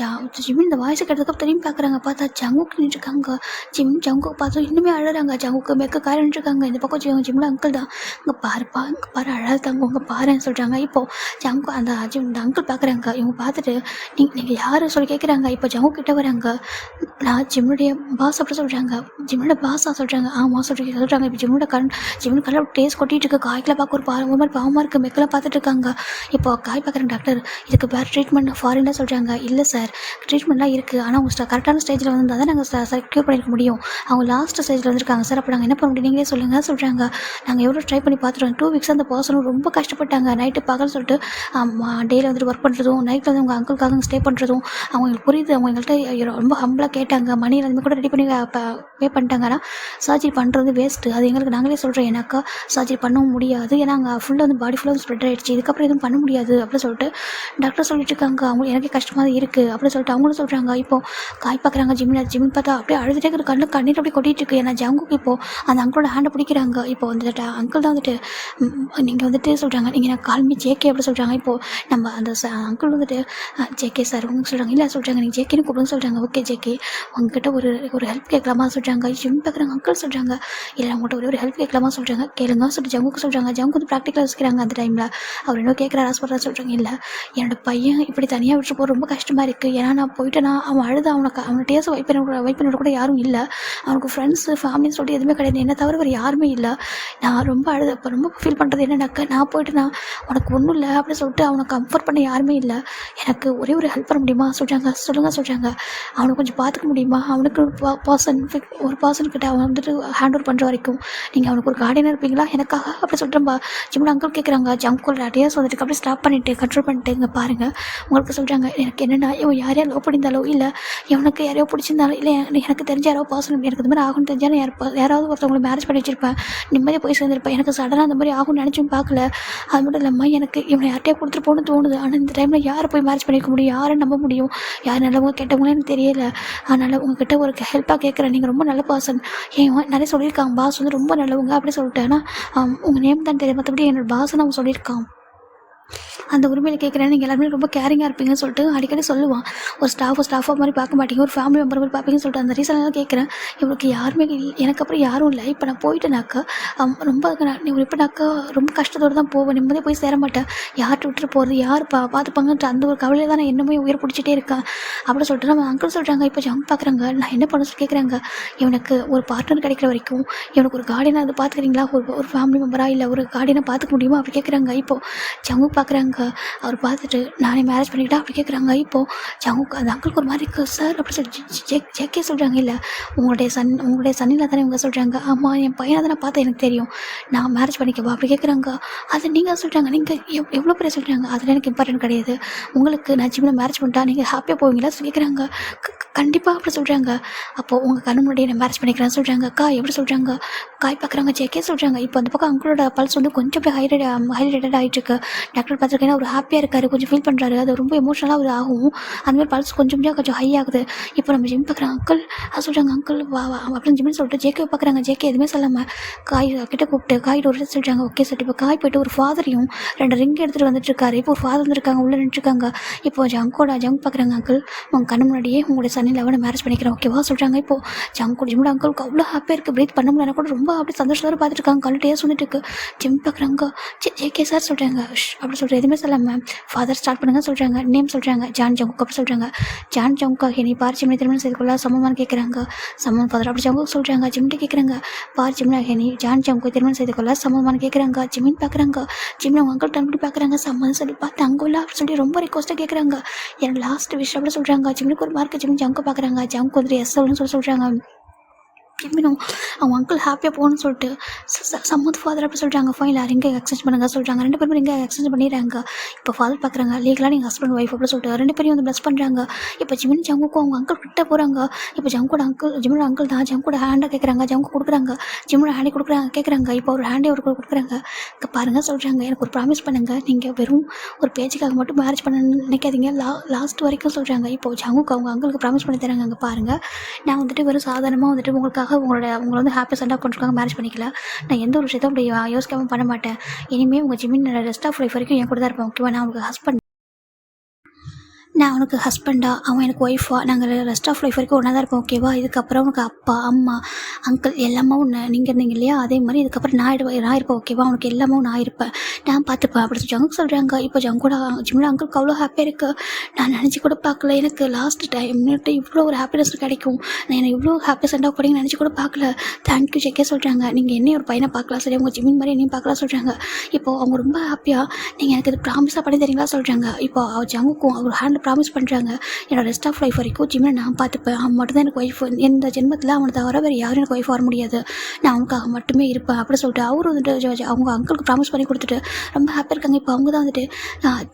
ஜிமின் இந்த வாய்ஸை கேட்டதுக்கு திரும்பி பார்க்குறாங்க. பார்த்தா ஜங்குக்கு நின்றுருக்காங்க. ஜங்குக்கு பார்த்தா இன்னுமே அழறாங்க. ஜங்குக்கு மெக்க கார நின்றுருக்காங்க. இந்த பக்கம் ஜிம்மில் அங்கிள் தான். இங்கே பாருப்பா, இங்கே பாரு அழகாங்க, உங்க பாருன்னு சொல்கிறாங்க. இப்போது ஜங்கு அந்த அங்கிள் பார்க்குறாங்க. இவங்க பார்த்துட்டு நீங்கள் யார் சொல்லி கேட்குறாங்க. இப்போ ஜங்கு கிட்ட வராங்க. நான் ஜிம்முடைய பாஸ் அப்படி சொல்கிறாங்க. ஜிம்மோட பாஸாக சொல்கிறாங்க. ஆமாம் சொல்கிறாங்க. இப்போ ஜிம்மோட கலர் டேஸ்ட் கொட்டிகிட்டு இருக்கு. காய்க்கெலாம் பார்க்க ஒரு மாதிரி பாவமாக இருக்குது. மெக்கெல்லாம் பார்த்துட்டு இருக்காங்க. இப்போ காய் பார்க்குறாங்க. டாக்டர் இதுக்கு வேறு ட்ரீட்மெண்ட் ஃபாரினில் சொல்கிறாங்க. இல்லை சார், ட்ரீட்மெண்ட்லாம் இருக்குது, ஆனால் அவங்க கரெக்டான ஸ்டேஜில் வந்திருந்தா தான் நாங்கள் க்யூர் பண்ணியிருக்க முடியும். அவங்க லாஸ்ட் ஸ்டேஜில் வந்திருக்காங்க சார். அப்போ நாங்கள் என்ன பண்ண முடியும், நீங்களே சொல்லுங்கள் சொல்கிறாங்க. நாங்கள் எவ்வளோ ட்ரை பண்ணி பார்த்துருவோம். 2 வீக்ஸ் அந்த பர்சனும் ரொம்ப கஷ்டப்பட்டாங்க. நைட்டு பகல் சொல்லிட்டு டேயில் வந்துட்டு ஒர்க் பண்ணுறதும், நைட்டில் வந்து உங்கள் அங்கிளுக்காக ஸ்டே பண்ணுறதும் அவங்களுக்கு புரியுது. அவங்க எங்கள்கிட்ட ரொம்ப ஹம்பிளாக கேட்டாங்க. மணி எல்லாமே கூட ரெடி பண்ணி பே பண்ணிட்டாங்க. ஆனால் சர்ஜரி பண்ணுறது வேஸ்ட்டு, அது எங்களுக்கு நாங்களே சொல்கிறோம். ஏன்னாக்கா சர்ஜரி பண்ணவும் முடியாது, ஏன்னா அங்கே ஃபுல்லாக வந்து பாடி ஃபுல்லாக ஸ்ப்ரெட் ஆகிடுச்சு, இதுக்கப்புறம் எதுவும் பண்ண முடியாது அப்படின்னு சொல்லிட்டு டாக்டர் சொல்லிட்டு இருக்காங்க. அவங்க எனக்கே கஷ்டமாக தான் இருக்குது அப்படின்னு சொல்லிட்டு அவங்களும் சொல்கிறாங்க. இப்போது காய் பார்க்குறாங்க. ஜிம்மின் பார்த்தா அப்படியே அழுதுகிட்டே இருக்கிற கண்ணீர் அப்படியே கொட்டிகிட்டு இருக்கு. ஏன்னா ஜங்குக்கு இப்போது அந்த அங்கிளோட ஹேண்டை பிடிக்கிறாங்க. இப்போ வந்துட்டு அங்கிள் தான் வந்துட்டு நீங்கள் வந்துட்டு சொல்கிறாங்க, நீங்கள் நான் கால்மி ஜேகே அப்படி சொல்கிறாங்க. இப்போது நம்ம அந்த அங்கிள் வந்துட்டு ஜேகே சார் உங்களுக்கு சொல்கிறாங்க. இல்லை சொல்கிறாங்க, நீங்கள் ஜேகேன்னு கூப்பிடுன்னு சொல்கிறாங்க. ஓகே ஜேகே, உங்ககிட்ட ஒரு ஹெல்ப் கேட்கலாமா சொல்கிறாங்க. ஜிம் பார்க்குறாங்க. அங்கிள் சொல்கிறாங்க, இல்லை அவங்கள்ட்ட ஒரு ஹெல்ப் கேட்கலாமா சொல்கிறாங்க. கேளுங்க சொல்லிட்டு ஜங்குக்கு சொல்கிறாங்க. ஜங்கு வந்து ப்ராக்டிக்கலாக வச்சுக்கிறாங்க. அந்த டைமில் அவர் என்ன கேட்குறாரு ஹாஸ்பிட்டல் சொல்கிறாங்க. இல்லை, என்னோட பையன் இப்படி தனியாக விட்டு போக ரொம்ப கஷ்டமாக இருக்குது. ஏன்னா நான் போயிட்டேன்னா அவன் அழுது அவனை டேஸ் வைப் பண்ண கூட யாரும் இல்லை. அவனுக்கு ஃப்ரெண்ட்ஸு ஃபேமிலின்னு சொல்லிட்டு எதுவுமே கிடையாது. என்ன தவிர வேறு யாருமே இல்லை. நான் ரொம்ப அப்போ ரொம்ப ஃபீல் பண்ணுறது என்னன்னாக்கா, நான் போயிட்டுனா உனக்கு ஒன்றும் இல்லை அப்படின்னு சொல்லிட்டு அவனை கம்ஃபர்ட் பண்ண யாருமே இல்லை. எனக்கு ஒரே ஒரு ஹெல்ப் பண்ண முடியுமா சொல்கிறாங்க. சொல்லுங்கள் சொல்கிறாங்க. அவனை கொஞ்சம் பார்த்துக்க முடியுமா, அவனுக்கு ஒரு பர்சன்கிட்ட அவன் வந்துட்டு ஹேண்ட் ஓவர் பண்ணுற வரைக்கும் நீங்கள் அவனுக்கு ஒரு கார்டியனாக இருப்பீங்களா எனக்காக அப்படி சொல்கிறேன்பா. ஜிம்மில் அங்கிள் கேட்குறாங்க. ஜங்கோட டேஸ் வந்துட்டு அப்படியே ஸ்டாப் பண்ணிவிட்டு கண்ட்ரோல் பண்ணிட்டு இங்கே பாருங்கள் உங்களுக்கு சொல்கிறாங்க. எனக்கு என்னென்னா, இவன் யாரையா லவ் பண்ணியிருந்தாலோ, இல்லை இவனுக்கு யாரையோ பிடிச்சிருந்தாலும், இல்லை எனக்கு தெரிஞ்ச யாரோ பர்சன் எனக்கு இந்த மாதிரி ஆகும்னு தெரிஞ்சாலும் யாராவது ஒருத்தவங்களை மேரேஜ் பண்ணி வச்சிருப்பேன், நிம்மதியாக போய் சேர்ந்துருப்பேன். எனக்கு சடனாக அந்த மாதிரி ஆகும்னு நினச்சும் பார்க்கல. அது மட்டும் இல்லாமல் எனக்கு இவனை யார்ட்டையா கொடுத்துட்டு போகணும்னு தோணுது. ஆனால் இந்த டைமில் யாரை போய் மேரேஜ் பண்ணிக்க முடியும், யாரை நம்ப முடியும், யார் நல்லவங்க கெட்டவங்களே எனக்கு தெரியல. அதனால் உங்ககிட்ட ஒரு ஹெல்ப்பாக கேட்குறேன். நீங்கள் ரொம்ப நல்ல பர்சன், ஏன் நிறைய சொல்லியிருக்காங்க பாஸ் வந்து ரொம்ப நல்லவங்க அப்படி சொல்லிட்டு. ஆனால் உங்கள் நேம் தான் தெரியும், மற்றபடி என்னோட பாஸ்ன்னு அவன் சொல்லியிருக்கான். அந்த உரிமையில் கேட்குறேன், நீங்கள் எல்லாருமே ரொம்ப கேரிங்காக இருப்பீங்கன்னு சொல்லிட்டு அடிக்கடி சொல்லுவான். ஒரு ஸ்டாஃபாக மாதிரி பார்க்க மாட்டீங்க, ஒரு ஃபேமிலி மெம்பர் மாதிரி பார்ப்பீங்கன்னு சொல்லிட்டு அந்த ரீசன்லாம் கேட்குறேன். இவனுக்கு யாருமே எனக்கு அப்புறம் யாரும் இல்லை. இப்போ நான் போயிட்டேனாக்கா ரொம்ப இப்போனாக்கா ரொம்ப கஷ்டத்தோடு தான் போவேன், நிம்மதியாக போய் சேர மாட்டேன். யார்கிட்ட விட்டுட்டு போகிறது, யார் பார்த்துப்பாங்கன்ற அந்த ஒரு கவலையில் தான் நான் என்னமே உயிர் பிடிச்சிட்டே இருக்கேன் அப்படின்னு சொல்லிட்டு நம்ம அங்கிள் சொல்கிறாங்க. இப்போ ஜங்க் பார்க்குறாங்க. நான் என்ன பண்ண சொல்லி கேட்குறாங்க. இவனுக்கு ஒரு பார்ட்னர் கிடைக்கிற வரைக்கும் இவனுக்கு ஒரு கார்டியனாக அதை பார்த்துக்கிறீங்களா, ஒரு ஃபேமிலி மெம்பராக இல்லை ஒரு கார்டியனை பார்த்துக்க முடியுமா அப்படி கேட்குறாங்க. இப்போது ஜங்கு பார்க்குறாங்க. அவர் பார்த்துட்டு நானே மேரேஜ் பண்ணிக்கிட்டா அப்படி கேட்குறாங்க. இப்போது ஜங்குக்கு அந்த அங்கிளுக்கு ஒரு மாதிரி இருக்குது சார் அப்படி சொல்லி ஜேகே சொல்கிறாங்க. இல்லை உங்களுடைய சன்னில் தானே இவங்க சொல்கிறாங்க. ஆமாம், என் பையனை தான் நான் பார்த்தா எனக்கு தெரியும், நான் மேரேஜ் பண்ணிக்கவா அப்படி கேட்குறாங்க. அது நீங்கள் சொல்கிறாங்க, நீங்கள் எவ்வளோ பேர் சொல்கிறாங்க, அதில் எனக்கு இம்பார்ட்டன்ட் கிடையாது. உங்களுக்கு நான் ஜிம்மில் மேரேஜ் பண்ணிட்டா நீங்கள் ஹாப்பியாக போவீங்களா சொல்லி கேட்குறாங்க. கண்டிப்பாக அப்படி சொல்கிறாங்க. அப்போது உங்கள் கண்ணு முன்னாடி நான் மேரேஜ் பண்ணிக்கிறேன்னு சொல்கிறாங்க. அக்கா எப்படி சொல்கிறாங்க. காய் பார்க்குறாங்க. ஜேகே சொல்கிறாங்க. இப்போ அந்த பக்கம் அங்கிளோட பல்ஸ் வந்து கொஞ்சம் அப்படியே ஹைலைட்டட் ஆகிட்டுருக்கு. டாக்டர் பார்த்துருக்கேன்னா அவர் ஹாப்பியாக இருக்காரு, கொஞ்சம் ஃபீல் பண்ணுறாரு, அது ரொம்ப எமோஷனலாக அவர் ஆகும். அந்தமாதிரி பல்ஸ் கொஞ்சம் ஹை ஆகுது. இப்போ நம்ம ஜிம் பார்க்குறாங்க. அங்கிள் சொல்கிறாங்க. அங்கிள் வா அப்படின்னு ஜிம்னு சொல்லிட்டு ஜேகே பார்க்குறாங்க. ஜேகே எதுவுமே சொல்லாமல் காய் கிட்ட கூப்பிட்டு காய்ட்டு ஒரு சொல்கிறாங்க. ஓகே சொல்லிட்டு இப்போ காய் போய்ட்டு ஒரு ஃபாதரையும் 2 ரிங் எடுத்துகிட்டு வந்துட்டுருக்காரு. இப்போ ஒரு ஃபாதர் வந்துருக்காங்க, உள்ளே நின்றுருக்காங்க. இப்போ ஜங்க் பார்க்குறாங்க. அங்கிள் உங்கள் கண்ணு முன்னாடியே உங்களுடைய சன்னில் அவனை மேரேஜ் பண்ணிக்கிறேன் ஓகேவா சொல்கிறாங்க. இப்போது ஜிம்மோட அங்கிளுக்கு அவ்வளோ ஹாப்பியாக இருக்குது, ப்ரீத் பண்ண முடியல கூட ரொம்ப அப்படி சந்தோஷத்தோடு பார்த்துருக்காங்க. கல்லுட்டே சொல்லிட்டு இருக்கு. ஜிம் பார்க்குறாங்க. ஜேகே சார் சொல்கிறாங்க. அப்படி சொல்லிட்டு எதுவுமே சொல்லாமல் ஃபாதர் ஸ்டார்ட் பண்ணுங்க சொல்கிறாங்க. நேம் சொல்கிறாங்க. ஜான் ஜங்குக் அப்படி சொல்கிறாங்க. ஜான் ஜங்குக்காக நீ பார் ஜிம்னை திருமணம் செய்து கொள்ள சமமானு கேட்குறாங்க. சமம் ஃபாதர் அப்படி ஜங்குக் சொல்கிறாங்க. ஜிம்கிட்ட கேட்குறாங்க. பார் ஜிம்னாக நீ ஜான் ஜங்குக்கு திருமணம் செய்து கொள்ள சமமானு கேட்குறாங்க. ஜிம்மின் பார்க்குறாங்க. ஜிம்மில் அவங்க அங்கிள் அப்படி பார்க்குறாங்க. சம்மன் சொல்லி பார்த்து அங்கே இல்லை அப்படி சொல்லி ரொம்ப ரிக்வஸ்ட்டாக கேட்குறாங்க. எனக்கு லாஸ்ட் விஷயம் அப்படி சொல்கிறாங்க. ஜிம்னுக்கு ஒரு மார்க் ஜிம் ஜங்கு பார்க்குறாங்க. ஜங்கு வந்துட்டு எஸ் சொல்லணும்னு சொல்கிறாங்க. ஜிம்மினும் அவங்க அங்கிள் ஹாப்பியாக போகணும்னு சொல்லிட்டு சம்மத் ஃபாதர் அப்படி சொல்கிறாங்க. ஃபைனல் ரிங்கை எக்ஸ்சேஞ்ச் பண்ணுங்க சொல்கிறாங்க. 2 பேருமே ரிங்கை எக்ஸ்சேஞ்ச் பண்ணிடுறாங்க. இப்போ ஃபாதர் பார்க்குறாங்க. லீகலாக நீங்கள் ஹஸ்பண்ட் ஒய்ஃப் அப்படி சொல்லிட்டு 2 பேரையும் வந்து ப்ளஸ் பண்ணுறாங்க. இப்போ ஜிமின் ஜங்குக்கும் அவங்க அங்கிள் கிட்ட போகிறாங்க. இப்போ ஜிம்மோட அங்கிள் தான் ஜங்கோட ஹேண்டாக கேட்குறாங்க. ஜங்கு கொடுக்குறாங்க. ஜிம்மோட ஹேண்டை கேட்குறாங்க. இப்போ ஒரு ஹேண்டே அவருக்கு கொடுக்குறாங்க. இங்கே பாருங்கள் சொல்கிறாங்க. எனக்கு ஒரு ப்ராமிஸ் பண்ணுங்கள், நீங்கள் வெறும் ஒரு பேச்சுக்காக மட்டும் மேரேஜ் பண்ண நினைக்காதீங்க லாஸ்ட் வரைக்கும் சொல்கிறாங்க. இப்போ ஜங்குக்கு அவங்க அங்கிளுக்கு ப்ராமிஸ் பண்ணி தராங்க. அங்கே பாருங்கள், நான் வந்துட்டு வெறும் சாதாரணமாக வந்துட்டு உங்களுக்காக உங்களை வந்து ஹாப்பி சென்டாக பண்ணுறதுக்காக மேரேஜ் பண்ணிக்கல. நான் எந்த ஒரு விஷயத்தையும் அப்படி யோசிக்காமல் பண்ண மாட்டேன். இனிமேல் உங்கள் ஜிம்மின் ரெஸ்ட் ஆஃப் லைஃப் வரைக்கும் என் கூட தான் இருப்பேன் ஓகேவா. நான் உங்களுக்கு ஹஸ்பண்ட் நான் அவனுக்கு ஹஸ்பண்டா, அவன் எனக்கு ஒய்ஃபா, நாங்கள் ரெஸ்ட் ஆஃப் லைஃப் வரைக்கும் ஒன்றா தான் இருப்போம். ஓகேவா? இதுக்கப்புறம் உனக்கு அப்பா, அம்மா, அங்கிள் எல்லாமே ஒன்று. நீங்கள் இருந்தீங்க இல்லையா, அதே மாதிரி இதுக்கப்புறம் நான் இருப்பேன். ஓகேவா? உனக்கு எல்லாமே நான் இருப்பேன், நான் பார்த்துப்பேன் அப்படி சொல்லி ஜங்கு சொல்கிறாங்க. இப்போ ஜங்கோட ஜிம்மில் அங்கிளுக்கு அவ்வளோ ஹாப்பியாக இருக்குது. நான் நினச்சி கூட பார்க்கல, எனக்கு லாஸ்ட் டைம் இவ்வளோ ஒரு ஹாப்பினஸ் கிடைக்கும், நான் என்னை இவ்வளோ ஹாப்பி சென்ட் ஆஃப் பண்ணி நினச்சி கூட பார்க்கல. தேங்க்யூ செக்கே சொல்கிறாங்க. நீங்கள் என்னையும் ஒரு பையனை பார்க்கலாம், சரி உங்கள் ஜிம்மின் மாதிரி என்னையும் பார்க்கலாம் சொல்கிறாங்க. இப்போது அவங்க ரொம்ப ஹாப்பியாக நீங்கள் எனக்கு இது ப்ராமிஸாக பண்ணி தரீங்களா சொல்கிறாங்க. இப்போ ஜங்குக்கும் அவர் ஹேண்ட் ப்ராமிஸ் பண்ணுறாங்க, என்னோட ரெஸ்ட் ஆஃப் லைஃப் வரைக்கும் ஜிம்மை நான் பார்த்துப்பேன், அவன் மட்டும்தான் எனக்கு ஒய்ஃப், எந்த ஜென்மத்தில் அவனை தவிர வேறு யாரும் எனக்கு ஒய்ஃப் வர முடியாது, நான் அவனுக்காக மட்டுமே இருப்பேன் அப்படி சொல்லிட்டு அவர் வந்துட்டு அவங்க அங்கிளுக்கு ப்ராமிஸ் பண்ணி கொடுத்துட்டு ரொம்ப ஹாப்பியாக இருக்காங்க. இப்போ அவங்க தான் வந்துட்டு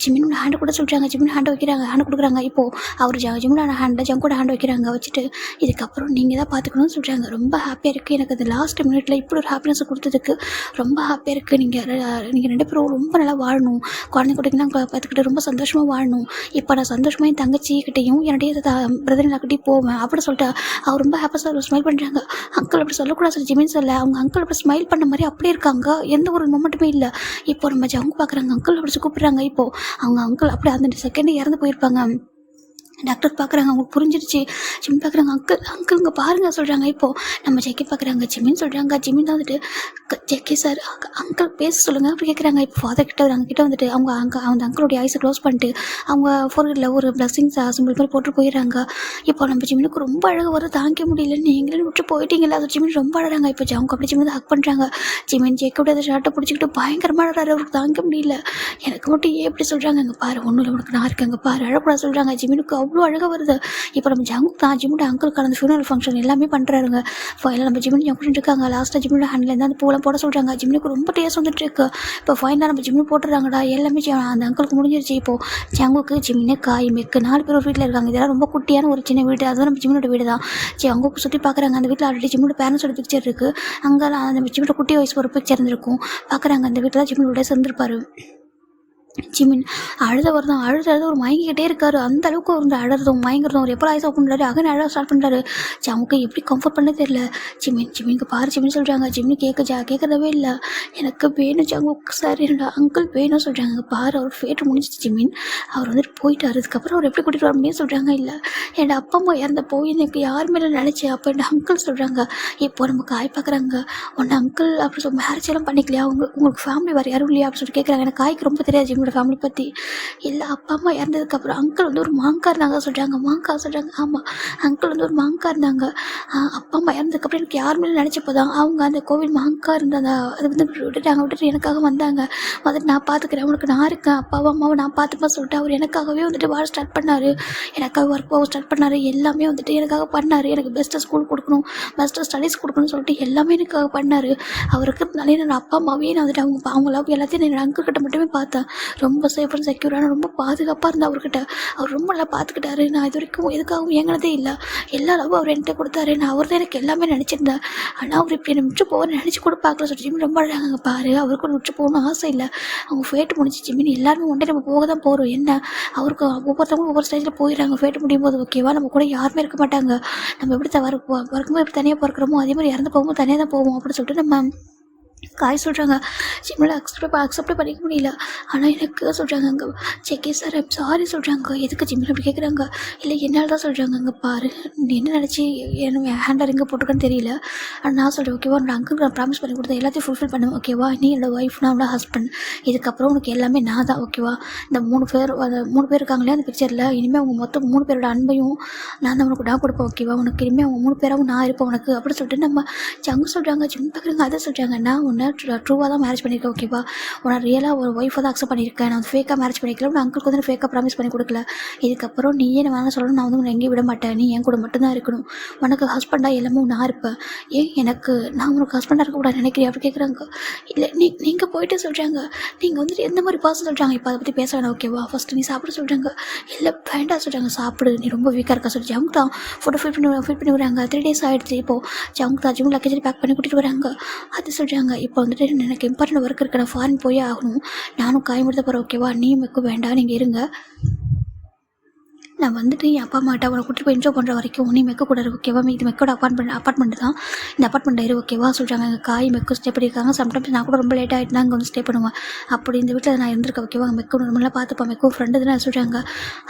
ஜிம்மினோட ஹேண்டு கூட சொல்கிறாங்க, ஜிம்மின் ஹேண்டை வைக்கிறாங்க, ஹேண்டு கொடுக்குறாங்க. இப்போது அவர் ஜிம்மினோட ஜங்கோட ஹேண்ட் வைக்கிறாங்க, வச்சுட்டு இதுக்கப்புறம் நீங்கள் தான் பார்த்துக்கணும்னு சொல்கிறாங்க. ரொம்ப ஹாப்பியாக இருக்குது, எனக்கு அந்த லாஸ்ட் மினிட்ல இப்படி ஒரு ஹாப்பினஸ் கொடுத்ததுக்கு ரொம்ப ஹாப்பியாக இருக்குது. நீங்கள் ரெண்டு பேரும் ரொம்ப நல்லா வாழணும், குழந்தை குட்டிங்கலாம் பார்த்துக்கிட்டு ரொம்ப சந்தோஷமாக வாழணும். இப்போ நான் சந்தோஷமாக என் தங்கச்சிக்கிட்டையும் என்னுடைய பிரதர்கிட்டையும் போவேன் அப்படி சொல்லிட்டு அவர் ரொம்ப ஹாப்பியாக ஸ்மைல் பண்ணுறாங்க. அங்கிள் அப்படி சொல்லக்கூடாது சார் ஜிமின் சொல்ல, அவங்க அங்கிள் அப்படி ஸ்மைல் பண்ண மாதிரி அப்படியே இருக்காங்க, எந்த ஒரு மொமெண்ட்டுமே இல்லை. இப்போ நம்ம ஜங்கு பார்க்குறாங்க, அங்கிள் அப்படி கூப்பிட்றாங்க. இப்போது அவங்க அங்கிள் அப்படி அந்த செகண்ட் இறந்து போயிருப்பாங்க. டாக்டர் பார்க்குறாங்க, அவங்களுக்கு புரிஞ்சிருச்சு. ஜிமின் பார்க்குறாங்க, அங்கிள் இங்கே பாருங்கள் சொல்கிறாங்க. இப்போது நம்ம ஜெக்கி பார்க்குறாங்க, ஜிமின் சொல்கிறாங்க. ஜிமின் தான் வந்துட்டு ஜெக்கி சார் அங்கிள் பேச சொல்லுங்கள் அப்படி கேட்குறாங்க. இப்போ ஃபாதர் கிட்ட கிட்ட வந்துட்டு அவங்க அந்த அங்கிளுடைய ஐஸை க்ளோஸ் பண்ணிட்டு அவங்க ஃபோர்ஹெட்டில் ஒரு பிளஸ்ஸிங்ஸ் சிம்பிள் மாதிரி போட்டு போயிடுறாங்க. இப்போ நம்ம ஜிமினுக்கு ரொம்ப அழகாக வர தாங்க முடியல, நீங்களே விட்டு போயிட்டீங்களா, அது ஜிமின் ரொம்ப அழகாங்க. இப்போ அவங்க அப்படி ஜிமின் ஹக் பண்ணுறாங்க. ஜிமின் ஜெக்கியோட அதை ஷர்ட்டை பிடிச்சிக்கிட்டு பயங்கரமாக அழகாரு, அவருக்கு தாங்க முடியல. எனக்கு மட்டும் ஏன் எப்படி சொல்கிறாங்க, அங்கே பாரு ஒன்றும் இல்லை உனக்கு நான் இருக்கேங்க பாரு அழக்கூடாது சொல்கிறாங்க. ஜிமினுக்கு அவ்வளோ அழகாக வருது. இப்போ நம்ம ஜங்கு தான் ஜிம்முட அங்கிளுக்கான அந்த ஃபியூனரல் ஃபங்க்ஷன் எல்லாமே பண்ணுறாருங்க. ஃபைனல் நம்ம ஜிம்மின் ஜங்கு இருக்காங்க. லாஸ்ட்டாக ஜிம்மியோட ஹேண்ட்லேருந்து அந்த பூலாம் போட சொல்கிறாங்க. ஜிம்முக்கு ரொம்ப டேஸ்ட் வந்துட்டு இருக்கு. இப்போ ஃபைனலாக நம்ம ஜிம்மு போட்டுறாங்கடா, எல்லாமே அந்த அங்கிளுக்கு முடிஞ்சிருச்சு. இப்போது ஜங்குக்கு ஜிம்மினு காய் மெக்கு 4 பேர் ஒரு வீட்டில் இருக்காங்க. இதெல்லாம் ரொம்ப குட்டியான ஒரு சின்ன வீடு, அதுவும் நம்ம ஜிம்மினோட வீடு தான். ஜங்குக்கு சுற்றி பார்க்குறாங்க. அந்த வீட்டில் ஆல்ரெடி ஜிம்மோட பேரண்ட்ஸோட பிக்சர் இருக்குது. அங்கே அந்த ஜிம்மோட குட்டி வயசு ஒரு பிக்சர் இருந்திருக்கும். பார்க்குறாங்க அந்த வீட்டில் ஜிம்மோட சேர்ந்துருப்பாரு. ஜிமின் அழுத ஒரு மயங்கிக்கிட்டே இருக்காரு. அந்த அளவுக்கு வந்து அழுறதும் மயங்கிறதும் ஒரு எப்போ ஆயிஸ் ஓப்பன் பண்ணுறாரு, அகன் அழகாக ஸ்டார்ட் பண்ணுறாரு. ஜமுக்கு எப்படி கம்ஃபர்ட் பண்ண தெரியல. ஜிமினுக்கு பாரு ஜிமின் சொல்கிறாங்க. ஜிமின் கேட்கறதவே இல்லை, எனக்கு வேணும் ஜமுக்கு சார் என்னோட அங்கிள் வேணும் சொல்கிறாங்க. பாரு அவர் ஃபேட் முடிஞ்சிச்சு ஜிமின், அவர் வந்துட்டு போயிட்டார். அதுக்கப்புறம் அவர் எப்படி கூட்டிகிட்டு வர முடியும் சொல்கிறாங்க. இல்லை என்னோட அப்பா அம்மா இறந்த போய் எனக்கு யாருமே நினச்சேன். அப்போ என்னோட அங்கிள் சொல்கிறாங்க. இப்போ நம்ம காய் பார்க்குறாங்க, உன்னை அங்கிள் அப்படி சொல்லி மேரேஜ் எல்லாம் பண்ணிக்கலையா, உங்களுக்கு ஃபேமிலி வேறு யாரும் இல்லையா அப்படி சொல்லிட்டு கேட்குறாங்க. எனக்கு காய்க்கு ரொம்ப தெரியாது ஜிமினோட ஃபேமிலி பற்றி. இல்லை அப்பா அம்மா இறந்ததுக்கப்புறம் அங்கிள் வந்து ஒரு மாங்கா இருந்தாங்க சொல்கிறாங்க. மாங்கா சொல்கிறாங்க. ஆமாம் அங்கிள் வந்து ஒரு மாங்கா இருந்தாங்க. அப்பா அம்மா இறந்ததுக்கப்புறம் எனக்கு யாருமே நினச்சப்போ தான் அவங்க அந்த கோவில் மாங்கா இருந்தாங்க, அதை வந்து விட்டுட்டு எனக்காக வந்தாங்க. வந்துட்டு நான் பார்த்துக்கிறேன், உனக்கு நான் இருக்கேன், அப்பாவும் அம்மாவை நான் பார்த்துப்பேன் சொல்லிட்டு அவர் எனக்காகவே வந்துட்டு வாழ ஸ்டார்ட் பண்ணார். எனக்காக ஒர்க் போக ஸ்டார்ட் பண்ணார். எல்லாமே வந்துட்டு எனக்காக பண்ணார். எனக்கு பெஸ்ட்டாக ஸ்கூல் கொடுக்கணும், பெஸ்ட்டாக ஸ்டடீஸ் கொடுக்கணும்னு சொல்லிட்டு எல்லாமே எனக்காக பண்ணார். அவருக்குனாலே என்னோட அப்பா அம்மாவே நான் வந்துட்டு அவங்க லவ் எல்லாத்தையும் என்னோட அங்கிள் கிட்ட மட்டுமே பார்த்தேன். ரொம்ப சேஃப் அண்ட் செக்யூரான ரொம்ப பாதுகாப்பாக இருந்தேன் அவர்கிட்ட. அவர் ரொம்ப நல்லா பார்த்துக்கிட்டாரு. நான் இது வரைக்கும் எதுக்காகவும் ஏங்கினதே இல்லை. எல்லா லவ் அவர் என்கிட்ட கொடுத்தாரு. நான் அவர் தான் எனக்கு எல்லாமே நினச்சிருந்தேன். ஆனால் அவர் இப்படி என்னை விட்டு போக நினச்சி கூட பார்க்கல சொல்லி ஜிமின் ரொம்ப அழகாங்க. பாரு அவருக்கு விட்டு போகணும்னு ஆசை இல்லை, அவங்க ஃபேட்டு முடிஞ்சு ஜிமின் எல்லாருமே ஒன்றே நம்ம போக தான் போகிறோம். என்ன அவருக்கு ஒவ்வொருத்தவங்களும் ஒவ்வொரு ஸ்டேஜில் போயிடறாங்க. ஃபேட்டு முடியும் போது ஓகேவா நம்ம கூட யாருமே இருக்க மாட்டாங்க. நம்ம எப்படி பிறக்கும்போது எப்படி தனியாக பிறக்கிறோமோ அதே மாதிரி இறந்து போகும்போது தனியாக தான் போவோம் அப்படின்னு சொல்லிட்டு நம்ம காய் சொல்கிறாங்க. ஜிம்மில் அக்செப்ட் பண்ணிக்க முடியல. ஆனால் எனக்கு சொல்கிறாங்க அங்கே செக்கே சார் ஐம் சாரி சொல்கிறாங்க. எதுக்கு ஜிம்மில் அப்படி கேட்குறாங்க. இல்லை என்னால் தான் சொல்கிறாங்க. அங்கே பாரு நீ என்ன நினச்சி என்ன ஹேண்டர் எங்கே போட்டுருக்கன்னு தெரியல. ஆனால் நான் சொல்கிறேன் ஓகேவா, உன்னோட அங்கிள் நான் ப்ராமிஸ் பண்ணி கொடுத்தேன் எல்லாத்தையும் ஃபுல்ஃபில் பண்ணுவேன் ஓகேவா. நீ என்னோட ஒய்ஃப், நான் உன்னோட ஹஸ்பண்ட், இதுக்கப்புறம் உனக்கு எல்லாமே நான் தான் ஓகேவா. இந்த 3 பேர் இருக்காங்களே அந்த பிக்சரில், இனிமேல் அவங்க மொத்தம் 3 பேரோட அன்பையும் நான் தான் உனக்கு நான் கொடுப்பேன் ஓகேவா. உனக்கு இனிமேல் அவங்க 3 பேராகவும் நான் இருப்பேன் உனக்கு அப்படின்னு சொல்லிட்டு நம்ம ஜங்கு சொல்கிறாங்க. ஜிம் பார்க்குறாங்க. அதை சொல்கிறாங்க, நான் உன்னை ட்ரூவாக தான் மேரேஜ் பண்ணியிருக்கேன் ஓகேவா. உன்னை ரியலாக ஒரு ஒய்ஃபை தான் அக்செப்ட் பண்ணியிருக்கேன். நான் வந்து ஃபேக்காக மேரேஜ் பண்ணிக்கல, உன் அங்கிளுக்கு வந்து ஃபேக்காக ப்ராமிஸ் பண்ணி கொடுக்கல. இதுக்கப்புறம் நீயே என்ன வேணாலும் சொல்லணும், நான் வந்து உன்னை எங்கேயும் விட மாட்டேன், நீ என் கூட மட்டும்தான் இருக்கணும், உனக்கு ஹஸ்பண்டாக எல்லாமே நான் இருப்பேன். நான் உனக்கு ஹஸ்பண்டாக இருக்கக்கூடாது நினைக்கிறேன் அப்படி கேட்குறாங்க. இல்லை நீங்கள் போயிட்டு சொல்கிறாங்க. நீங்கள் வந்துட்டு எந்த மாதிரி பர்சன் சொல்கிறாங்க. இப்போ அதை பற்றி பேச வேணாம் ஓகேவா, ஃபஸ்ட்டு நீ சாப்பிட சொல்கிறாங்க. இல்லை வேண்டாம் சொல்கிறாங்க. சாப்பிடு, நீ ரொம்ப வீக்காக இருக்கா சொல்லி ஜங்க் தான் ஃபுட்டை ஃபிட் பண்ணி வராங்க. 3 days ஆகிடுச்சு. இப்போது ஜங்க் தான் ஜிம் லக்கேஜ் பேக் பண்ணி கூட்டிகிட்டு வராங்க. அது சொல்கிறாங்க. இப்போ வந்துட்டு எனக்கு இம்பார்ட்டன்ட் ஒர்க் இருக்கு, நான் ஃபாரின் போயே ஆகணும், நானும் காயம்படுத்த போகிறேன் ஓகேவா, நீ மெக்கு வேண்டாம் நீங்கள் இருங்க. நான் வந்துட்டு என் அப்பா அம்மாட்ட அவனை கூட்டிட்டு போய் இன்ட்ரோ பண்ணுற வரைக்கும் நீ மெக்க கூடாது ஓகேவா, இது மெக்கோட அப்பார்ட்மெண்ட் தான், இந்த அப்பார்ட்மெண்ட் இரு ஓகேவா சொல்கிறாங்க. எங்கள் காய் மெக்கு ஸ்டே பண்ணியிருக்காங்க. சம்டைம்ஸ் நான் கூட ரொம்ப லேட் ஆகிட்டுனா அங்கே வந்து ஸ்டே பண்ணுவேன். அப்படி இந்த வீட்டில் நான் இருந்திருக்கேன் ஓகேவா. மெக்கு நம்மளாம் பார்த்துப்பேன், மெக்கும் ஃப்ரெண்டு தான் சொல்கிறாங்க.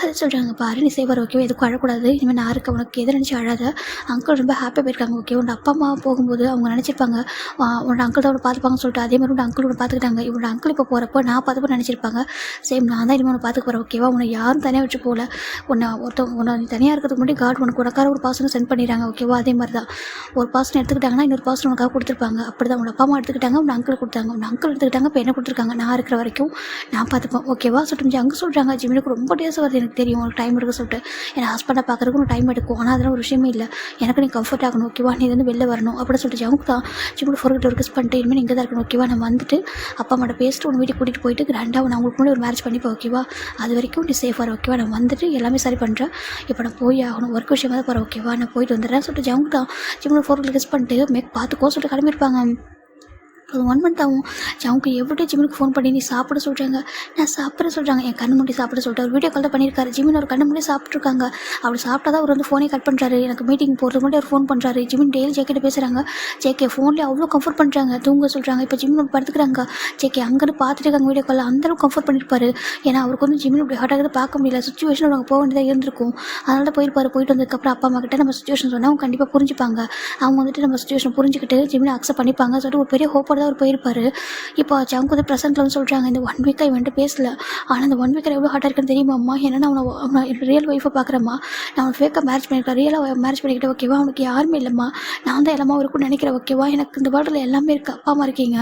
அது சொல்கிறாங்க பாரு நீ சேவர் ஓகேவா, எதுக்கும் அழக்கூடாது, இனிமேல் நான் இருக்க உனக்கு எதை நினச்சி அழாத. அங்கிள் ரொம்ப ஹாப்பியாக போயிருக்காங்க ஓகே. உன்னோட அப்பா அம்மா போகும்போது அவங்க நினச்சிருப்பாங்க உன்னோட அங்கிள் தான் அவனை பார்த்துப்பாங்கன்னு சொல்லிட்டு, அதே மாதிரி உன்னோட அங்கிள் ஒன்று பார்த்துக்கிட்டாங்க. இவனோட அங்கிள் இப்போ போகிறப்போ நான் பார்த்துப்போ நினச்சிருப்பாங்க. சேம் நான் தான் இனிமேல் உன்னை பார்த்துக்க போகிறேன் ஓகேவா. உன்னை யாரும் தனியாக வச்சு போகல, உன்னை தனியாக இருக்கிறதுக்கு முன்னாடி காட் உனக்கார ஒரு பாசனை சென்ட் பண்ணிடுறாங்க ஓகேவா. அதே மாதிரி தான் ஒரு பாசனை எடுத்துக்கிட்டாங்கன்னா இன்னொரு பாசனை உனக்காக கொடுத்துருப்பாங்க. அப்படி தான் உன் அப்பா அம்மா எடுத்துக்கிட்டாங்க, உன் அங்கிள் கொடுத்தாங்க, உன் அங்கிள் எடுத்துக்கிட்டாங்க, இப்போ என்ன கொடுத்துருக்காங்க, நான் இருக்கிற வரைக்கும் நான் பார்த்துப்பேன் ஓகேவா சொல்லிட்டு அங்கே சொல்கிறாங்க. ஜிம்மினுக்கு ரொம்ப டேஸ் வருது எனக்கு தெரியும், உனக்கு டைம் எடுக்க சொல்லிட்டு. என் ஹஸ்பண்டை பார்க்குறதுக்கு உனக்கு டைம் எடுக்கும், ஆனால் அதெல்லாம் ஒரு விஷயமே இல்லை, எனக்கு நீ கம்ஃபர்ட் ஆகணும் ஓகேவா, நீ வந்து வெளில வரணும் அப்படின்னு சொல்லிட்டு ஜவுக்கு தான் ஜிம்மில் ஃபோர்கிட்ட ஒரு கிஸ் பண்ணிட்டு இனிமேல் இங்கே தான் இருக்கணும் ஓகேவா. நம்ம வந்துட்டு அப்பா அம்மாட்ட பேசிட்டு உன் வீட்டுக்கு கூட்டிகிட்டு போயிட்டு கிராண்டாக நான் உங்களுக்கு முன்னாடி ஒரு மேரேஜ் பண்ணிப்பேன் ஓகேவா. அது வரைக்கும் நீ சேஃபாக ஓகேவா. நான் வந்துட்டு எல்லாமே சரி பண்ணுறேன், இப்போ நான் போய் ஆகணும், ஒர்க் விஷயமாக தான் போகிறேன் ஓகேவா. நான் போயிட்டு வந்துடுறேன் சொல்லிட்டு ஜவுக்கு தான் ஜிம்மில் ஃபோர்கிட்ட கிஸ் பண்ணிட்டு பார்த்துக்கோ சொல்லிட்டு கிளம்பியிருப்பாங்க. அது 1 மந்த் ஆகும். அவங்க எவ்வளோ ஜிம்முக்கு ஃபோன் பண்ணி நீ சாப்பிட சொல்கிறாங்க, நான் சாப்பிட சொல்கிறாங்க, என் கண்ணு முடி சாப்பிட சொல்லிட்டு ஒரு வீடியோ கால் தான் பண்ணியிருக்காரு. ஜிமின் ஒரு கண்ணு முடி சாப்பிட்ருக்காங்க. அப்படி சாப்பிட்டா தான் அவர் வந்து ஃபோனே கட் பண்ணுறாரு. எனக்கு மீட்டிங் போகிறதுக்கு முன்னாடி அவர் ஃபோன் பண்ணுறாரு. ஜிமின் டெய்லி ஜேக்கிட்ட பேசுகிறாங்க. ஜேகே ஃபோன்லேயே அவ்வளோ கம்ஃபர்ட் பண்ணுறாங்க, தூங்க சொல்கிறாங்க. இப்போ ஜிமின் படுத்துக்கிறாங்க. ஜேகே அங்கேருந்து பார்த்துட்டு இருக்காங்க வீடியோ காலில், அந்தளவுக்கு கம்ஃபர்ட் பண்ணியிருப்பாரு. ஏன்னா அவருக்கு வந்து ஜிமின் இப்படி ஹார்ட் ஆகுது பார்க்க முடியல, சுச்சுவேஷன் அவங்க போக வேண்டியதாக இருந்திருக்கும். அதனால தான் போயிருப்பாரு. போயிட்டு வந்ததுக்கப்புறம் அப்பா அம்மா கிட்ட நம்ம சுச்சுவேஷன் சொன்னால் அவங்க கண்டிப்பாக புரிஞ்சுப்பாங்க. அவங்க வந்துட்டு நம்ம சுச்சுவேஷன் புரிஞ்சுக்கிட்டு ஜிமினை அக்செப்ட் பண்ணிப்பாங்க சொல்லிட்டு ஒரு பெரிய ஹோப்போட தான் அவர் போயிருப்பாரு. இப்போ அவங்க வந்து ப்ரெசென்ட்டில் வந்து சொல்கிறாங்க இந்த 1 வீக்காக இவன்ட்டு பேசல, ஆனால் இந்த 1 வீக்கில் எவ்வளோ ஹார்ட்டாக இருக்குன்னு தெரியுமா அம்மா. ஏன்னா அவனை ரியல் ஒய்ஃபை பார்க்குறம்மா, நான் அவனை ஃபேக்காக மேரேஜ் பண்ணியிருக்கேன், ரியலாக மேரேஜ் பண்ணிக்கிட்டேன் ஓகேவா. அவனுக்கு யாருமே இல்லைம்மா, நான் தான் எல்லாமே இருக்குன்னு நினைக்கிறேன் ஓகேவா. எனக்கு இந்த வேர்ல்டில் எல்லாமே இருக்குது, அப்பா அம்மா இருக்கீங்க,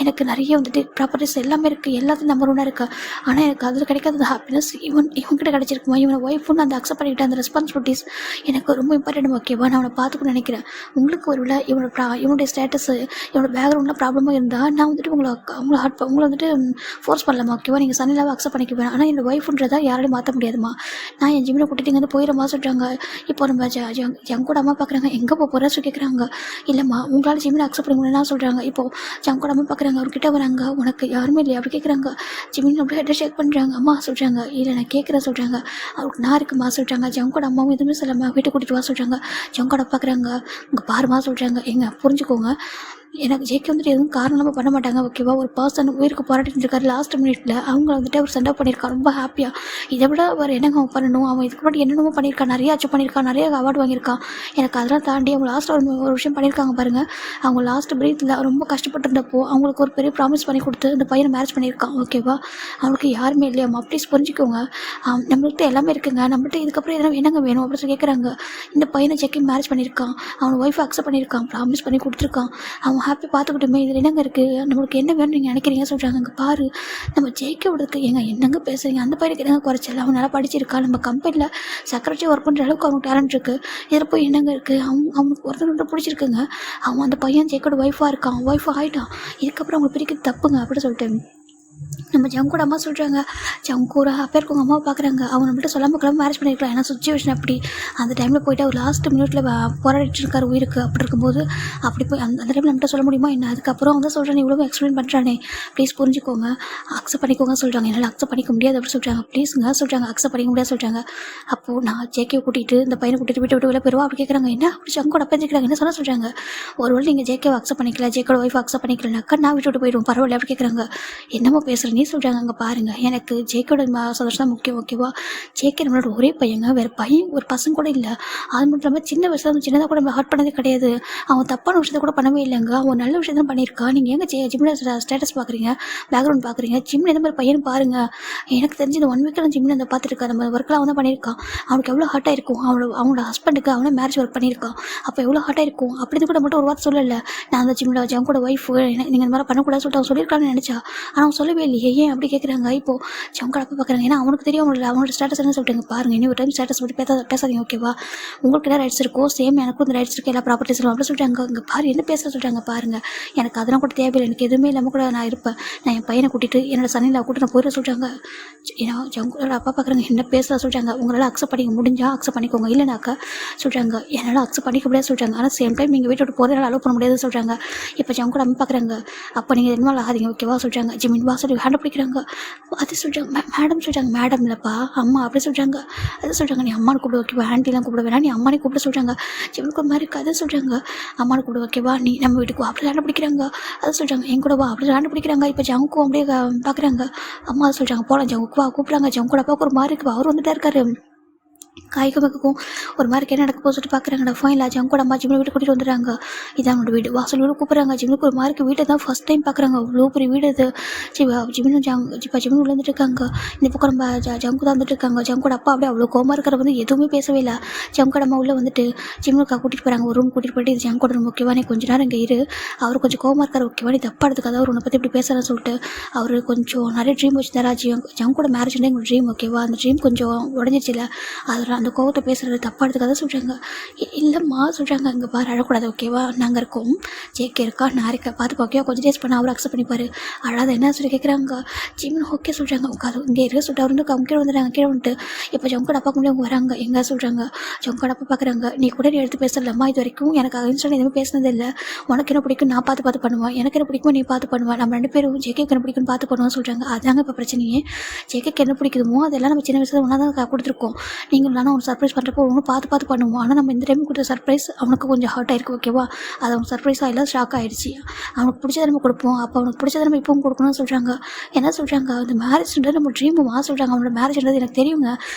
எனக்கு நிறைய வந்துட்டு ப்ராப்பர்ட்டிஸ் எல்லாமே இருக்குது, எல்லாத்தையும் நம்பர் 1 இருக்குது. ஆனால் எனக்கு அதில் கிடைக்காத ஹாப்பினஸ் இவன்கிட்ட கிடச்சிருக்குமா. இவனை ஒய்ஃபுன்னு அந்த அக்செப்ட் பண்ணிக்கிட்டேன், அந்த ரெஸ்பான்சிபிலிட்டிஸ் எனக்கு ரொம்ப இம்பார்ட்டன்ட் ஓகேவா. நான் அவனை பார்த்துக்கணும்னு நினைக்கிறேன். உங்களுக்கு ஒரு வேளை இவனுடைய ஸ்டேட்டஸ் இவனோட பேக்ரவுண்டில் ப்ராப்ளமாக இருந்தால் நான் வந்துட்டு உங்களை வந்துட்டு ஃபோர்ஸ் பண்ணலாமா ஓகேவா. நீங்கள் சன்னிலாவை அக்செப்ட் பண்ணிக்குவேன், ஆனால் என்னோட ஒய்ஃப்ன்றதை யாராலையும் மாற்ற முடியாதுமா. நான் என் ஜிம்மில் கூட்டிட்டு இங்கே வந்து போயிடுறமா சொல்கிறாங்க. இப்போ நம்ம ஜங்கோட அம்மா பார்க்குறாங்க, எங்கே போகிறேன்னு சொல்லி கேட்குறாங்க. இல்லைம்மா உங்களால் ஜிம்மில் அக்செப்ட் பண்ண முடியும்னா சொல்கிறாங்க. இப்போது ஜங்கோட அம்மா பார்க்குறாங்க, அவர்கிட்ட வராங்க, உனக்கு யாருமே இல்லையா அப்படி கேட்குறாங்க. ஜிம்மின் அப்படியே ஹெட்டை ஷேக் பண்ணுறாங்க. அம்மா சொல்கிறாங்க, இல்லை நான் கேட்குறேன் சொல்கிறாங்க. அவருக்கு நான் இருக்குமா சொல்கிறாங்க. ஜங்கோட அம்மாவும் எதுவுமே சொல்லாமல் வீட்டை கூட்டிகிட்டு வா சொல்கிறாங்க. ஜங்கோட பார்க்குறாங்க, உங்கள் பாருமா சொல்கிறாங்க. எங்க புரிஞ்சுக்கோங்க, எனக்கு ஜேகே வந்துட்டு எதுவும் காரணமாக பண்ண மாட்டாங்க ஓகேவா. ஒரு பர்சன் உயிருக்கு போராட்டிட்டு இருக்காரு லாஸ்ட் மினிட்ல, அவங்கள வந்துட்டு அவர் சண்டை பண்ணியிருக்கான் ரொம்ப ஹாப்பியாக. இதை விட அவர் என்னங்க அவன் பண்ணணும், அவன் இதுக்கு முன்னாடி என்னென்னமோ பண்ணியிருக்கான், நிறைய அச்சீவ் பண்ணியிருக்கான், நிறைய அவார்டு வாங்கியிருக்கான். எனக்கு அதெல்லாம் தாண்டி அவங்க லாஸ்ட் ஒரு விஷயம் பண்ணியிருக்காங்க பாருங்கள். அவங்க லாஸ்ட் பிரீத்தில் ரொம்ப கஷ்டப்பட்டிருந்தப்போ அவங்களுக்கு ஒரு பெரிய ப்ராமிஸ் பண்ணி கொடுத்து இந்த பையனை மேரேஜ் பண்ணியிருக்கான் ஓகேவா. அவனுக்கு யாருமே இல்லையாம்மா, ப்ளீஸ் புரிஞ்சுக்கோங்க. நம்மள்கிட்ட எல்லாமே இருக்குங்க, நம்மள்கிட்ட இதுக்கப்புறம் எதனா என்னங்க வேணும் அப்படின்னு சொல்லி கேட்குறாங்க. இந்த பையனை ஜேகே மேரேஜ் பண்ணியிருக்கான், அவன் ஒய்ஃபை அக்செப்ட் பண்ணியிருக்கான், ப்ராமிஸ் பண்ணி கொடுத்துருக்கான், அவன் ஹாப்பி பார்த்துக்கிட்டுமே. இதில் என்னங்க இருக்குது, நம்மளுக்கு என்ன வேணும் நீங்கள் நினைக்கிறீங்க சொல்கிறாங்க. அங்கே பாரு நம்ம ஜெயிக்கவிடத்துக்கு என்னங்க பேசுகிறீங்க, அந்த பையனுக்கு என்னங்க குறைச்சல, அவன் நல்லா படிச்சிருக்கா, நம்ம கம்பெனியில் செக்ரட்டரி ஒர்க் பண்ணுற அளவுக்கு அவனுக்கு டேலண்ட் இருக்குது, இதில் போய் என்னங்க இருக்குது, அவனுக்கு ஒருத்தர் பிடிச்சிருக்குங்க, அவன் அந்த பையன் ஜெயிக்கோட ஒய்ஃபாக இருக்கான், ஒய்ஃபாக ஆகிட்டான், இதுக்கப்புறம் அவங்களுக்கு பிரிக்கிறது தப்புங்க அப்படின்னு சொல்லிட்டு நம்ம ஜங்கோட அம்மா சொல்கிறாங்க. ஜங்கோட ஹாப்பியாக இருக்கவங்க அம்மா பார்க்குறாங்க. அவன் நம்மள்ட்ட சொல்லாமல் கிளம்ப மேரேஜ் பண்ணியிருக்கலாம், ஏன்னா சுச்சுவேஷன் அப்படி. அந்த டைமில் போய்ட்டு அவர் லாஸ்ட் மினிட்ல போராடிட்டு இருக்கார் உயிருக்கு. அப்படி இருக்கும்போது அப்படி போய் அந்த டைமில் நம்மகிட்ட சொல்ல முடியுமா என்ன. அதுக்கப்புறம் வந்து சொல்கிறேன் இவ்வளோ எக்ஸ்பிளைன் பண்ணுறானே, ப்ளீஸ் புரிஞ்சுக்கோங்க, அக்செப்ட் பண்ணிக்கோங்க சொல்கிறாங்க. என்னால் அக்செப்ட் பண்ணிக்க முடியாது அப்படின்னு சொல்கிறாங்க. ப்ளீஸுங்க சொல்கிறாங்க, அக்செப்ட் பண்ணிக்க முடியாது சொல்கிறாங்க. அப்போது நான் ஜேகே கூட்டிகிட்டு இந்த பையனை கூட்டிகிட்டு விட்டு வெளில போயிடுவா அப்படி கேட்குறாங்க. என்ன அப்படி ஜங்கோட அப்பா கேட்குறாங்க, என்ன சொல்கிறாங்க. ஒருவேளை நீங்கள் ஜேகேவை அக்செப்ட் பண்ணிக்கல, ஜேக்கோட ஒய்ஃப் அக்செப்ட் பண்ணிக்கலனாக்கா நான் விட்டு போயிடுவோம் பரவாயில்ல அப்படி கேட்குறாங்க. என்னமோ பேசுகிறேன் நீ சொல்கிறாங்க. அங்கே பாருங்கள், எனக்கு ஜேக்கோட சந்தோஷம் தான் முக்கியம் ஓகேவா. ஜேகே நம்மளோட ஒரே பையங்க, வேறு பையன் ஒரு பசங்க கூட இல்லை. அது மட்டும் இல்லாமல் சின்ன வயசுல சின்னதாக கூட நம்ம ஹர்ட் பண்ணதே கிடையாது. அவன் தப்பான விஷயத்த கூட பண்ணவே இல்லைங்க, அவன் நல்ல விஷயம் தான் பண்ணியிருக்கான். நீங்கள் எங்கே ஜிம்மில் ஸ்டேட்டஸ் பார்க்குறீங்க, பேக்ரவுண்ட் பார்க்குறீங்க, ஜிம்மில் எந்த மாதிரி பையன் பாருங்கள். எனக்கு தெரிஞ்சு இந்த 1 வீக்கில் ஜிம்மில் அந்த பார்த்துருக்கா, நம்ம ஒர்க்கெலாம் அவன் தான் பண்ணியிருக்கான். அவனுக்கு எவ்வளோ ஹார்ட்டாக இருக்கும், அவனோட ஹஸ்பண்டுக்கு அவனே மேரேஜ் ஒர்க் பண்ணியிருக்கான், அப்போ எவ்வளோ ஹார்ட்டாக இருக்கும். அப்படி கூட மட்டும் ஒரு வார்த்தை சொல்லலை, நான் அந்த ஜிம்மில் ஜங்கோட ஒய்ஃபு நீங்கள் இந்த மாதிரி பண்ணக்கூடாது சொல்லிட்டு அவன் சொல்லியிருக்கான்னு நினச்சா, ஆனால் அவன் சொல்லவே இல்லையே, ஏன் அப்படி கேட்குறாங்க. இப்போது ஜங்கோட அப்பா பார்க்குறாங்க, ஏன்னா அவனுக்கு தெரியும் அவனோட ஸ்டேட்டஸ் என்ன சொல்லிட்டு பாருங்கள், இனி ஒரு டைம் ஸ்டேட்டஸ் பற்றி பேசாதீங்க ஓகேவா. உங்களுக்கு என்ன ரைட்ஸ் இருக்கோ சேம் எனக்கும் இந்த ரைட்ஸ் இருக்குது, எல்லா ப்ராப்பர்ட்டிஸ் அப்படின்னு சொல்லிட்டாங்க. இங்கே பாரு என்ன பேச சொல்கிறாங்க பாருங்கள். எனக்கு அதெல்லாம் கூட தேவையில்லை, எனக்கு எதுவுமே இல்லாமல் கூட நான் இருப்பேன், நான் என் பையனை கூட்டிகிட்டு என்னோட சன்னியில் கூட்டிட்டு நான் போயிட சொல்கிறாங்க. ஏன்னா ஜங்கோட அப்பா பார்க்குறாங்க, என்ன பேசலாம் சொல்கிறாங்க. உங்களால் அக்செப்ட் பண்ணிக்க முடிஞ்சால் அக்செப்ட் பண்ணிக்கோங்க, இல்லைனாக்கா சொல்கிறாங்க என்னால் அக்செப்ட் பண்ணிக்க முடியாது சொல்கிறாங்க. ஆனால் சேம் டைம் நீங்கள் வீட்டை விட்டு போகிறதால அலோவ் பண்ண முடியாது சொல்கிறாங்க. இப்போ ஜங்கோட அம்மா பார்க்குறாங்க, அப்போ நீங்கள் எதுவும் ஆகாதீங்க ஓகேவா சொல்கிறாங்க. ஜிமின் வா சொல்லி ஹேண்ட் பிடிக்கிறாங்க. அது சொல்கிறாங்க மேடம் சொல்கிறாங்க, மேடம் இல்லைப்பா அம்மா அப்படி சொல்கிறாங்க. அது சொல்கிறாங்க, நீ அம்மானு கூப்பிட ஓகேவா, ஆண்டிலாம் கூப்பிட வேணாம், நீ அம்மானே கூப்பிட சொல்கிறாங்க. ஜிம்முக்கு ஒரு மாதிரி கதை சொல்கிறாங்க, அம்மானு கூப்பிட ஓகேவா, நீ நம்ம வீட்டுக்கு வா அப்படி சண்டை பிடிக்கிறாங்க. அது சொல்கிறாங்க, என் கூட வா அப்படி சண்டை பிடிக்கிறாங்க. இப்போ ஜங்குக்கும் அப்படியே பார்க்குறாங்க. அம்மா சொல்கிறாங்க, போகலாம் ஜங்குக்கு வா கூப்பிட்றாங்க. ஜங்கோட அப்பாவுக்கு ஒரு மாதிரி இருக்குது, அவர் வந்துட்டா இருக்காரு. காய்க்கும் பக்கம் ஒரு மாதிரி என்ன நடக்க போக சொல்லிட்டு பார்க்குறாங்கடா. ஃபைனல் ஜங்கோட அம்மா ஜிம்மில் வீட்டு கூட்டிகிட்டு வந்துடுறாங்க. இதான் அவனோட வீடு, வாசல் வீடு கூப்பிட்றாங்க. ஜிம்முக்கு ஒரு மாதிரி வீட்டை தான் ஃபஸ்ட் டைம் பார்க்குறாங்க. அவ்வளோ பெரிய வீடு அது. ஜிம்மினும் ஜிம்மின் உள்ள வந்துட்டு இருக்காங்க. இந்த பக்கம் நம்ம ஜங்கு தான் வந்துட்டு இருக்காங்க. ஜங்கோட அப்பா அப்படியே அவ்வளோ கோமா இருக்கிற வந்து எதுவுமே பேசவே இல்லை. ஜங்கோட அம்மா உள்ளே வந்துட்டு ஜிம்முக்கா கூட்டிகிட்டு போகிறாங்க. ஒரு ரூம் கூட்டிகிட்டு போயிட்டு, இது ஜங்கோட ரூம் ஓகேவா, நீ கொஞ்ச நேரம் இங்கே இரு, அவர் கொஞ்சம் கோமா இருக்கார் ஓகேவா, நீ தப்பா எடுத்துக்காத, அவர் உன்னை பற்றி இப்படி பேசுகிறேன்னு சொல்லிட்டு அவர் கொஞ்சம் நிறைய ட்ரீம் வச்சுருந்தாரா. ஜங்கோட மேரேஜ் வந்து எங்களுக்கு ட்ரீம் ஓகேவா, அந்த ட்ரீம் கொஞ்சம் உடஞ்சிச்சு இல்லை, அதில் அந்த கோவத்தை பேசுகிறது தப்பாக எடுத்துக்காத சொல்கிறாங்க. இல்லைம்மா சொல்கிறாங்க, அங்கே பாரு அழக்கூடாது ஓகேவா, நாங்கள் இருக்கோம், ஜேகே இருக்கா, நான் இருக்கேன், பார்த்து ஓகேவா, கொஞ்சம் டேஸ் பண்ண அவர் அக்செப்ட் பண்ணிப்பாரு, அழாத என்ன சொல்லி கேட்குறாங்க. ஜிம்மின் ஓகே சொல்கிறாங்க. உட்காது இங்கே இருக்க சொல்லிட்டு அவர் வந்து கீழே வந்துடுறாங்க. கீழே வந்துட்டு இப்போ ஜங்கோட அப்பா கூட அவங்க வராங்க. எங்கே சொல்கிறாங்க, ஜங்கோட அப்பா பார்க்குறாங்க. நீ கூட நீ எடுத்து பேசலம்மா, இது வரைக்கும் எனக்கு இன்ஸ்டால் எதுவுமே பேசினது இல்லை, உனக்கு என்ன பிடிக்கும் நான் பார்த்து பண்ணுவேன், எனக்கு என்ன பிடிக்கும் நீ பார்த்து பண்ணுவேன், நம்ம 2 பேரும் ஜேகேக்கு என்ன பிடிக்கும்னு பார்த்து பண்ணுவோம் சொல்கிறாங்க. அதாங்க இப்போ பிரச்சனையே, ஜேகேக்கு என்ன பிடிக்குமோ அதெல்லாம் நம்ம சின்ன வயசுல ஒன்றா தான் கொடுத்துருக்கோம், நீங்கள் இல்லைனா ஒரு சர்ப்ரைஸ் பண்ணுறப்போ ஒன்று பார்த்து பண்ணுவோம். ஆனால் நம்ம இந்த டைம் கொடுத்த சர்ப்ரைஸ் அவனுக்கு கொஞ்சம் ஹர்ட் ஆயிருக்கு ஓகேவா, அது அவனுக்கு சர்ப்ரைஸாக இல்லை ஷாக் ஆகிடுச்சு. அவனுக்கு பிடிச்சதை நம்ம கொடுப்போம், அப்போ அவனுக்கு பிடிச்சதை நம்ம இப்பவும் கொடுக்கணும்னு சொல்கிறாங்க. என்ன சொல்கிறாங்க, அந்த மேரேஜ்ன்றது நம்ம ட்ரீமுமா சொல்கிறாங்க. அவனோட மேரேஜ்ன்றது எனக்கு தெரியுங்க.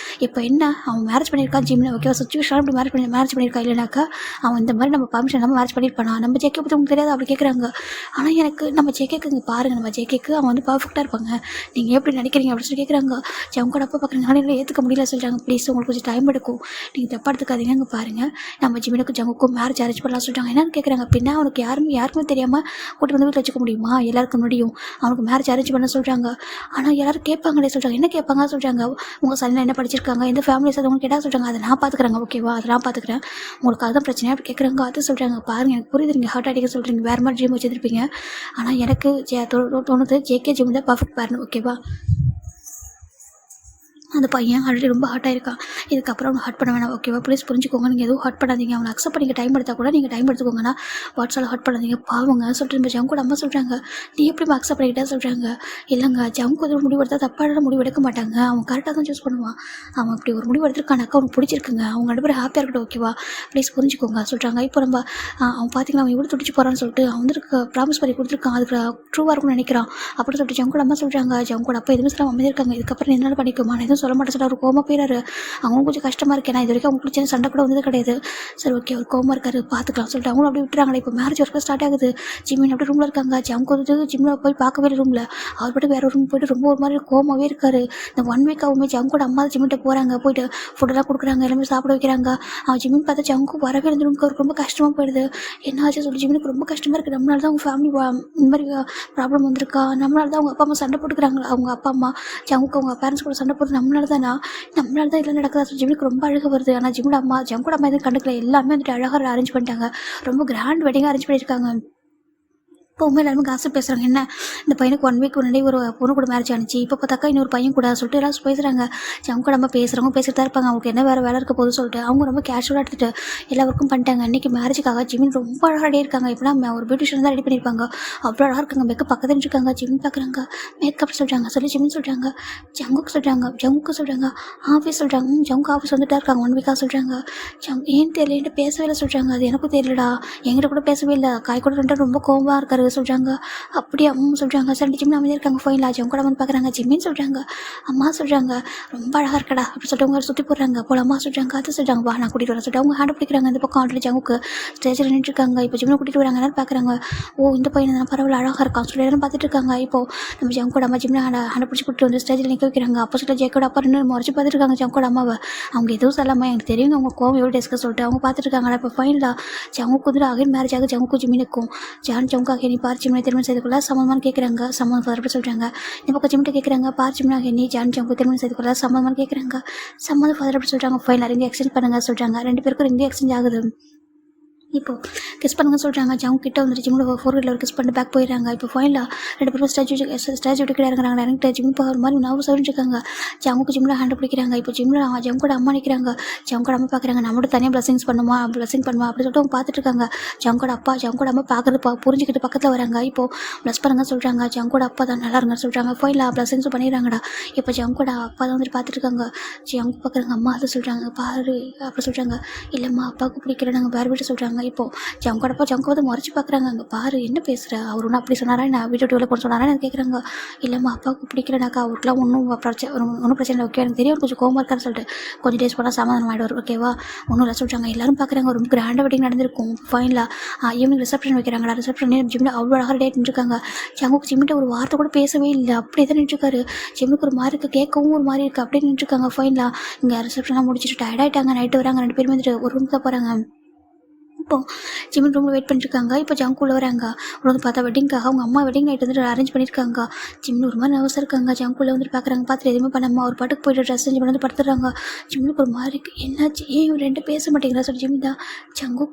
இப்போ என்ன அவன் மேரேஜ் பண்ணியிருக்கான் ஜிம்மில் ஓகேவா, சுச்சுவேஷன் அப்படி மேரேஜ் பண்ணியிருக்கா, இல்லைனாக்கா அவன் இந்த மாதிரி நம்ம பர்மிஷன் இல்லாமல் மேரேஜ் பண்ணியிருப்பானா, நம்ம ஜேகே பற்றி உங்களுக்கு தெரியாது அப்படி கேட்குறாங்க. ஆனால் எனக்கு நம்ம ஜேகேக்கு இங்கே பாருங்கள், நம்ம ஜேகேக்கு அவன் வந்து பர்ஃபெக்டாக இருப்பாங்க, நீங்கள் எப்படி நினைக்கிறீங்க அப்படின்னு சொல்லி கேட்குறாங்க. ஜங்கோட அப்பா பார்க்குறாங்க, ஆனால் ஏற்றுக்க முடியல சொல்கிறாங்க. ப்ளீஸ் உங்களுக்கு கொஞ்சம் டைம் எடுக்கும், நீங்கள் தப்பா எடுத்துக்காதீங்க, அங்கே பாருங்கள் நம்ம ஜிம்மினுக்கும் ஜங்குக்கும் மேரேஜ் அரேஞ்ச் பண்ணலாம் சொல்கிறாங்க. என்னன்னு கேட்குறாங்க. பின்னா அவனுக்கு யாருக்குமே தெரியாமல் கூட்டி வந்து வீட்டில் வச்சுக்க முடியுமா, எல்லாருக்கும் முன்னாடியும் அவனுக்கு மேரேஜ் அரேஞ்ச் பண்ண சொல்கிறாங்க. ஆனால் எல்லாரும் கேட்பாங்களே சொல்கிறாங்க. என்ன கேட்பாங்க சொல்கிறாங்க, உங்கள் சனியில் என்ன படிச்சிருக்காங்க, எந்த ஃபேமிலிஸ் அது உங்களுக்கு கேட்டால் சொல்கிறாங்க, அதை நான் பார்த்துக்குறாங்க ஓகேவா, அதை நான் பார்த்துக்கிறேன், உங்களுக்கு அதுதான் பிரச்சனை அப்படி கேட்குறாங்க. அது சொல்கிறாங்க, பாருங்கள் எனக்கு புரியுது, நீங்கள் ஹார்ட் அடிக்க சொல்கிறீங்க, வேறு மாதிரி ட்ரீம் வச்சுருப்பீங்க, ஆனால் எனக்கு தோணுது ஜேகே ஜிம் தான் பர்ஃபெக்ட் பாருங்க ஓகேவா. அந்த பையன் ஆல்ரெடி ரொம்ப ஹார்ட் ஆயிருக்கான், இதுக்கப்புறம் அவனை ஹர்ட் பண்ண வேணாம் ஓகேவா, ப்ளீஸ் புரிஞ்சுக்கோங்க, நீங்கள் எதுவும் ஹர்ட் பண்ணாதீங்க, அவனை அக்செப்ட் பண்ணிக்க டைம் எடுத்தால் கூட நீங்கள் டைம் எடுத்துக்கோங்கன்னா வாட்ஸ்அப்பில் ஹர்ட் பண்ணாதீங்க பாவங்க சொல்லிட்டு நம்ம ஜங்கோட அம்மா சொல்கிறாங்க. நீ எப்படி அக்செப்ட் பண்ணிக்கிட்டா சொல்கிறாங்க. இல்லைங்க ஜங்கு ஒரு முடிவு எடுத்தால் தப்பான முடிவு எடுக்க மாட்டாங்க, அவன் கரெக்டாக தான் சூஸ் பண்ணுவான், அவன் இப்படி ஒரு முடிவு எடுத்துருக்கானாக்கா அவனுக்கு பிடிச்சிருக்குங்க, அவங்க 2 பேரும் ஹாப்பியாக இருக்கட்டும் ஓகேவா, ப்ளீஸ் புரிஞ்சுக்கோங்க சொல்கிறாங்க. இப்போ நம்ம அவன் பார்த்தீங்கன்னா அவன் எவ்வளோ துடிச்சு போகிறான்னு சொல்லிட்டு அவன் வந்து ப்ராமிஸ் பண்ணி கொடுத்துருக்கான், அதுக்கு ட்ரூவாக இருக்கும்னு நினைக்கிறான் அப்படின்னு சொல்லிட்டு ஜங்கோட அம்மா சொல்கிறாங்க. ஜங்கோட அப்பா எதுவுமே சொல்ல அமைதிருக்காங்க. இதுக்கப்புறம் என்னால் பண்ணிக்குமா, நான் எதுவும் சொல்ல மாட்டேன் சொல்லிட்டு அவர் கோமா போயிடாரு. அவங்களும் கொஞ்சம் கஷ்டமாக இருக்கேன், நான் இது வரைக்கும் அவங்களுக்கு சின்ன சண்டை கூட வந்தது கிடையாது, சரி ஓகே அவர் கோமா இருக்காரு பார்த்துக்கலாம் சொல்லிட்டு அவங்களும் அப்படியே விட்டுறாங்களே. இப்போ மேரேஜ் ஒர்க்காக ஸ்டார்ட் ஆகுது. ஜிம்மின் அப்படியே ரூமில் இருக்காங்க. ஜங்கு வந்து ஜிம்மில் போய் பார்க்கவே இல்லை ரூமில், அவர் பாட்டு வேறு ரூம் போயிட்டு ரொம்ப ஒரு மாதிரி கோமாவே இருக்காரு. இந்த 1 வீக்காகவுமே ஜங்கோட அம்மா ஜிம்மிட்ட போகிறாங்க, போயிட்டு ஃபுட்டெல்லாம் கொடுக்குறாங்க, எல்லாமே சாப்பிட வைக்கிறாங்க. அவன் ஜிம்மின் பார்த்தா ஜங்கு வரவே இருந்த ரூமுக்கு அவருக்கு ரொம்ப கஷ்டமாக போயிடுது. என்ன ஆச்சு சொல்லி ஜிம்மினுக்கு ரொம்ப கஷ்டமாக இருக்குது, நம்மளால தான் அவங்க ஃபேமிலி இந்த மாதிரி ப்ராப்ளம் வந்திருக்கா, நம்மளால தான் அவங்க அப்பா அம்மா சண்டை போட்டுக்கிறாங்க, அவங்க அப்பா அம்மா ஜங்குக்கு அவங்க பேரண்ட்ஸ் கூட சண்டை போட்டு நம்மளால தான் இதெல்லாம் நடக்குதா சொல்லி ஜிம்மினுக்கு ரொம்ப அழகாக வருது. ஆனால் ஜங்கோட அம்மா எதுவும் கண்டுக்கல, எல்லாமே வந்துட்டு அழகாக அரேஞ்ச் பண்ணிட்டாங்க, ரொம்ப கிராண்ட் வெட்டிங்காக அரேஞ்ச் பண்ணியிருக்காங்க. இப்போவுமே எல்லாருமே காசு பேசுகிறாங்க. என்ன இந்த பையனுக்கு 1 வீக் முன்னாடி ஒரு பொண்ணு கூட மேரேஜ் ஆனிச்சு, இப்போ பார்த்தாக்கா இன்னொரு பையன் கூட சொல்லிட்டு எல்லாம் பேசுகிறாங்க. ஜங்கோட அம்மா பேசுகிறவங்க பேசிட்டு தான் இருப்பாங்க, அவங்களுக்கு என்ன வேறு வேலை இருக்க போகுது சொல்லிட்டு அவங்க ரொம்ப கேஷுவலாக எடுத்துகிட்டு எல்லா ஒர்க்கும் பண்ணிட்டாங்க. இன்றைக்கி மேரேஜுக்காக ஜிம்மின் ரொம்ப அழகாக ரெடி இருக்காங்க. இப்போலாம் ஒரு பியூட்டிஷியன் தான் ரெடி பண்ணியிருப்பாங்க, அவ்வளோ அழகாக இருக்காங்க. மேக்கப் பக்கத்தில் இருக்காங்க, ஜிம்மின் பார்க்குறாங்க, மேக்கப் சொல்கிறாங்க சொல்லி ஜிம்மின் சொல்கிறாங்க. ஜங்குக்கு சொல்கிறாங்க ஆஃபீஸ் சொல்கிறாங்க. ஜங்கு ஆஃபீஸ் வந்துட்டா இருக்காங்க 1 வீக்காக சொல்கிறாங்க. ஏன்னு தெரியல, என்கிட்ட பேசவே இல்லை சொல்கிறாங்க. அது எனக்கும் தெரியலடா, என்கிட்ட கூட பேசவே இல்லை, காய் கூட 2 ரொம்ப கோவமாக இருக்காரு சொல்கிறாங்க. அப்படியே அம்மா சொல்கிறாங்க. சரி ஜிம்மின் அமைதியாக இருக்காங்க. ஃபைன் ஜங்கு கூட வந்து பார்க்குறாங்க. ஜிம்மின்னு சொல்கிறாங்க. அம்மா சொல்கிறாங்க ரொம்ப அழகாக இருக்கடா அப்படி சொல்லிட்டு அவங்க சுற்றி போடுறாங்க போல. அம்மா சொல்கிறாங்க. அது சொல்கிறாங்க வா நான் கூட்டிகிட்டு வரேன் சொல்லிட்டு அவங்க ஹேண்ட் பிடிக்கிறாங்க. இந்த பக்கம் ஆல்ரெடி ஜங்குக்கு ஸ்டேஜில் நின்றுருக்காங்க. இப்போ ஜிம்மினை கூட்டிகிட்டு வராங்க. எல்லாரும் பார்க்குறாங்க. ஓ இந்த பையன் தான் பரவாயில்ல அழகாக இருக்கான் சொல்லி எல்லாரும் பார்த்துட்டு இருக்காங்க. இப்போது நம்ம ஜங்கோட அம்மா ஜிம்மினை ஹேண்ட் பிடிச்சி கூட்டிட்டு வந்து ஸ்டேஜில் நிற்க வைக்கிறாங்க. அப்போ சொல்லிட்டு ஜேக்கோட அப்பா ரெண்டு முறைச்சி பார்த்துட்டு இருக்காங்க ஜங்கோட அம்மாவை. அவங்க எதுவும் சொல்லாமல் எனக்கு தெரியுங்க அவங்க கோவம் எவ்வளோ டேஸ்க்கு சொல்லிட்டு அவங்க பார்த்துட்டு இருக்காங்க. இப்போ ஃபைனலாக ஜங்குக்கு வந்து அகைன் மேரேஜ் ஆகுது. ஜங்குக்கும் ஜிம்மினுக்கும் ஜங்கு நீ பார் ஜிம்மினை திருமணம் செய்து கொள்ள சம்மதமானு கேட்குறாங்க. சம்மதம் அப்படி சொல்கிறாங்க. இந்த பக்கம் ஜிம்மிட்ட கேட்குறாங்க பார் ஜிம்மினாக நீ ஜங்கு திருமணம் செய்து கொள்ள சம்மதமானு கேட்குறாங்க. சம்மதம் ஃபாதர் அப்படி சொல்கிறாங்க. ஃபைனல் ரிங் எக்ஸ்சேஞ்ச் பண்ணுங்க சொல்கிறாங்க. 2 பேருக்கும் ரிங் எக்ஸ்சேஞ்ச் ஆகுது. இப்போ கிஸ் பண்ணுங்க சொல்கிறாங்க. ஜங்கு கிட்ட வந்துட்டு ஜிம்மில் ஃபோர் வீலர் கிஸ் பண்ணிட்டு பேக் போயிடுறாங்க. இப்போ ஃபைனலாக 2 பேரும் ஸ்டாச்சு விட்டு கிட்ட இறங்குறாங்க. இறங்கிட்டு ஜிம் ஒரு மாதிரி நர்வஸ் இருக்காங்க. ஜங்குக்கு ஜிம்மில் ஹேண்ட் பிடிக்கிறாங்க. இப்போ ஜிம்மில் ஜங்கோட அம்மா நிற்கிறாங்க. ஜங்கோட அம்மா பார்க்குறாங்க. நம்மளோட தனியாக ப்ளஸிங் பண்ணுமா அப்படி சொல்லிட்டு அவங்க பார்த்துட்டு இருக்காங்க. ஜங்கோட அம்மா பார்க்குறது புரிஞ்சுக்கிட்டு பக்கத்தில் வராங்க. இப்போ ப்ளஸ் பண்ணுங்க சொல்கிறாங்க. ஜங்கோட அப்பா தான் நல்லா இருங்கன்னு சொல்கிறாங்க. ஃபைனலாக ப்ளஸிங்ஸும் பண்ணிடுறாங்கடா. இப்போ ஜங்கோட அப்பா தான் வந்துட்டு பார்த்துட்டு இருக்காங்க. ஜங்கு பார்க்குறாங்க. அம்மா அதை சொல்கிறாங்க. பாரு அப்படி சொல்கிறாங்க. இல்லைம்மா அப்பாவுக்கு பிடிக்கல நாங்கள் வேறு வீட்டு சொல்கிறாங்க. இப்போ ஜங்கு வந்து முறைச்சி பார்க்குறாங்க. அங்கே பாரு என்ன பேசுகிற, அவர் ஒன்றும் அப்படி சொன்னாரா நான் வீட்டு விட்டு போட சொன்னாரா எனக்கு கேட்குறாங்க. இல்லைம்மா அப்பாவுக்கு பிடிக்கலனாக்கா அவருக்குலாம் ஒன்றும் பிரச்சனை இல்லை. ஓகே எனக்கு தெரியும் கொஞ்சம் கோவமாக இருக்கான்னு சொல்லிட்டு கொஞ்சம் டேஸ் போனால் சமாதானம் ஆகிடுவார். ஓகேவா ஒன்றும் இல்லை சொல்கிறாங்க. எல்லாரும் பார்க்குறாங்க. ரொம்ப கிராண்டாக வெட்டிங் நடந்திருக்கும். ஃபைனலாக ஈவினிங் ரிசப்ஷன் வைக்கிறாங்களா. ரிசப்ஷன் ஜிம்மில் அவ்வளோ அழகாக டேட் நின்றுருக்காங்க. ஜங்குக்கு ஜிம்மிட்ட ஒரு வார்த்தை கூட பேசவே இல்லை. அப்படியே தான் நின்றுருக்காரு. ஜிம்முக்கு ஒரு மாதிரி இருக்குது, கேட்கவும் ஒரு மாதிரி இருக்குது. அப்படியே நின்றுருக்காங்க. ஃபைனலாக இங்கே ரிசப்ஷனாக முடிச்சுட்டு டயர்டாயிட்டாங்க. நைட்டு வராங்க. 2 பேருமே வந்துட்டு ஒரு ரூம் தான் போகிறாங்க. இப்போ ஜிம்மின் ரூமில் வெயிட் பண்ணிட்டுருக்காங்க. இப்போ ஜங்கு உள்ள வராங்க. உள்ள வந்து பார்த்தா வெட்டிங்காக அவங்க அம்மா வெட்டிங் நைட் வந்துட்டு அரேஞ்ச் பண்ணியிருக்காங்க. ஜிம்மில் ஒரு மாதிரி நர்வஸாக இருக்காங்க. ஜங்குள்ள வந்துட்டு பார்க்குறாங்க. பார்த்துட்டு எதுவுமே பண்ணாமல் ஒரு பாட்டுக்கு போய்ட்டு ட்ரெஸ் செஞ்சு வந்து படுத்துடுறாங்க. ஜிம்முக்கு ஒரு மாதிரி இருக்குது. என்னாச்சு ஏன் இவன் 2 பேச மாட்டேங்கிறா சொல்லி ஜிம் தான் ஜங்கு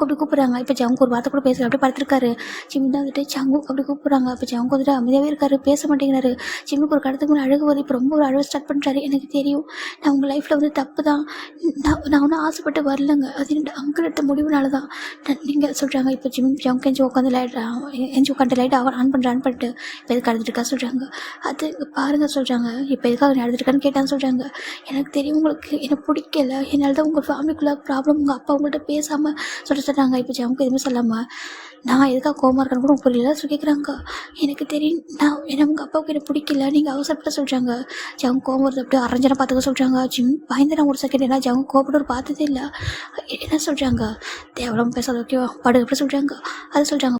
அப்படி கூப்பிட்றாங்க. இப்போ ஜங்கு ஒரு வார்த்தை கூட பேசுகிற அப்படி படுத்துருக்காரு. ஜிம் தான் வந்துட்டு ஜங்கு அப்படி கூப்பிட்றாங்க. இப்போ ஜங்கு வந்துட்டு அமைதியாகவே இருக்காரு, பேச மாட்டேங்கிறாரு. ஜிம்முக்கு ஒரு கடத்துக்கு முன்னாடி அழுகு வருது. இப்போ ரொம்ப ஒரு அழுவ ஸ்டார்ட் பண்ணுறாரு. எனக்கு தெரியும் நான் உங்கள் லைஃப்பில் வந்து தப்பு தான், நான் ஒன்றும் ஆசைப்பட்டு வரலங்க, அது என்னோட அங்கிள் எடுத்த முடிவுனால தான் நீங்கள் சொல்கிறாங்க. இப்போ ஜங்கு எஞ்சி உட்காந்து லைட் ஆன் பண்ணிட்டு இப்போ எதுக்கு அழுதுட்டு இருக்கா சொல்கிறாங்க. அது பாருங்கள் சொல்கிறாங்க. இப்போ எதுக்காக நீ அழுதுருக்கான்னு கேட்டான்னு சொல்கிறாங்க. எனக்கு தெரியும் உங்களுக்கு எனக்கு பிடிக்கல, என்னால் தான் உங்கள் ஃபேமிலிக்குள்ளே ப்ராப்ளம், உங்கள் அப்பா உங்கள்கிட்ட பேசாமல் சொல்கிறாங்க. இப்போ ஜம்முக்கு எதுவுமே சொல்லாமல் நான் எதுக்காக கோவமாக இருக்கேன்னு கூட புரியல சொல்லி கேட்குறாங்க. எனக்கு தெரியும் ஏன்னா உங்கள் அப்பாவுக்கு எனக்கு பிடிக்கல, நீங்கள் அவசரப்பட்ட சொல்கிறாங்க. ஜங்கு கோவம் வருது அப்படியே அரஞ்சனை பார்த்துக்க சொல்கிறாங்க. ஜிம் பயந்து நான் ஒரு செகண்ட் ஏன்னா ஜங்கு கோவப்பட்டு ஒரு பார்த்ததே இல்லை. என்ன சொல்கிறாங்க தேவலாம் பேசாத ஓகேவா படு எப்படி சொல்கிறாங்க. அது சொல்கிறாங்க.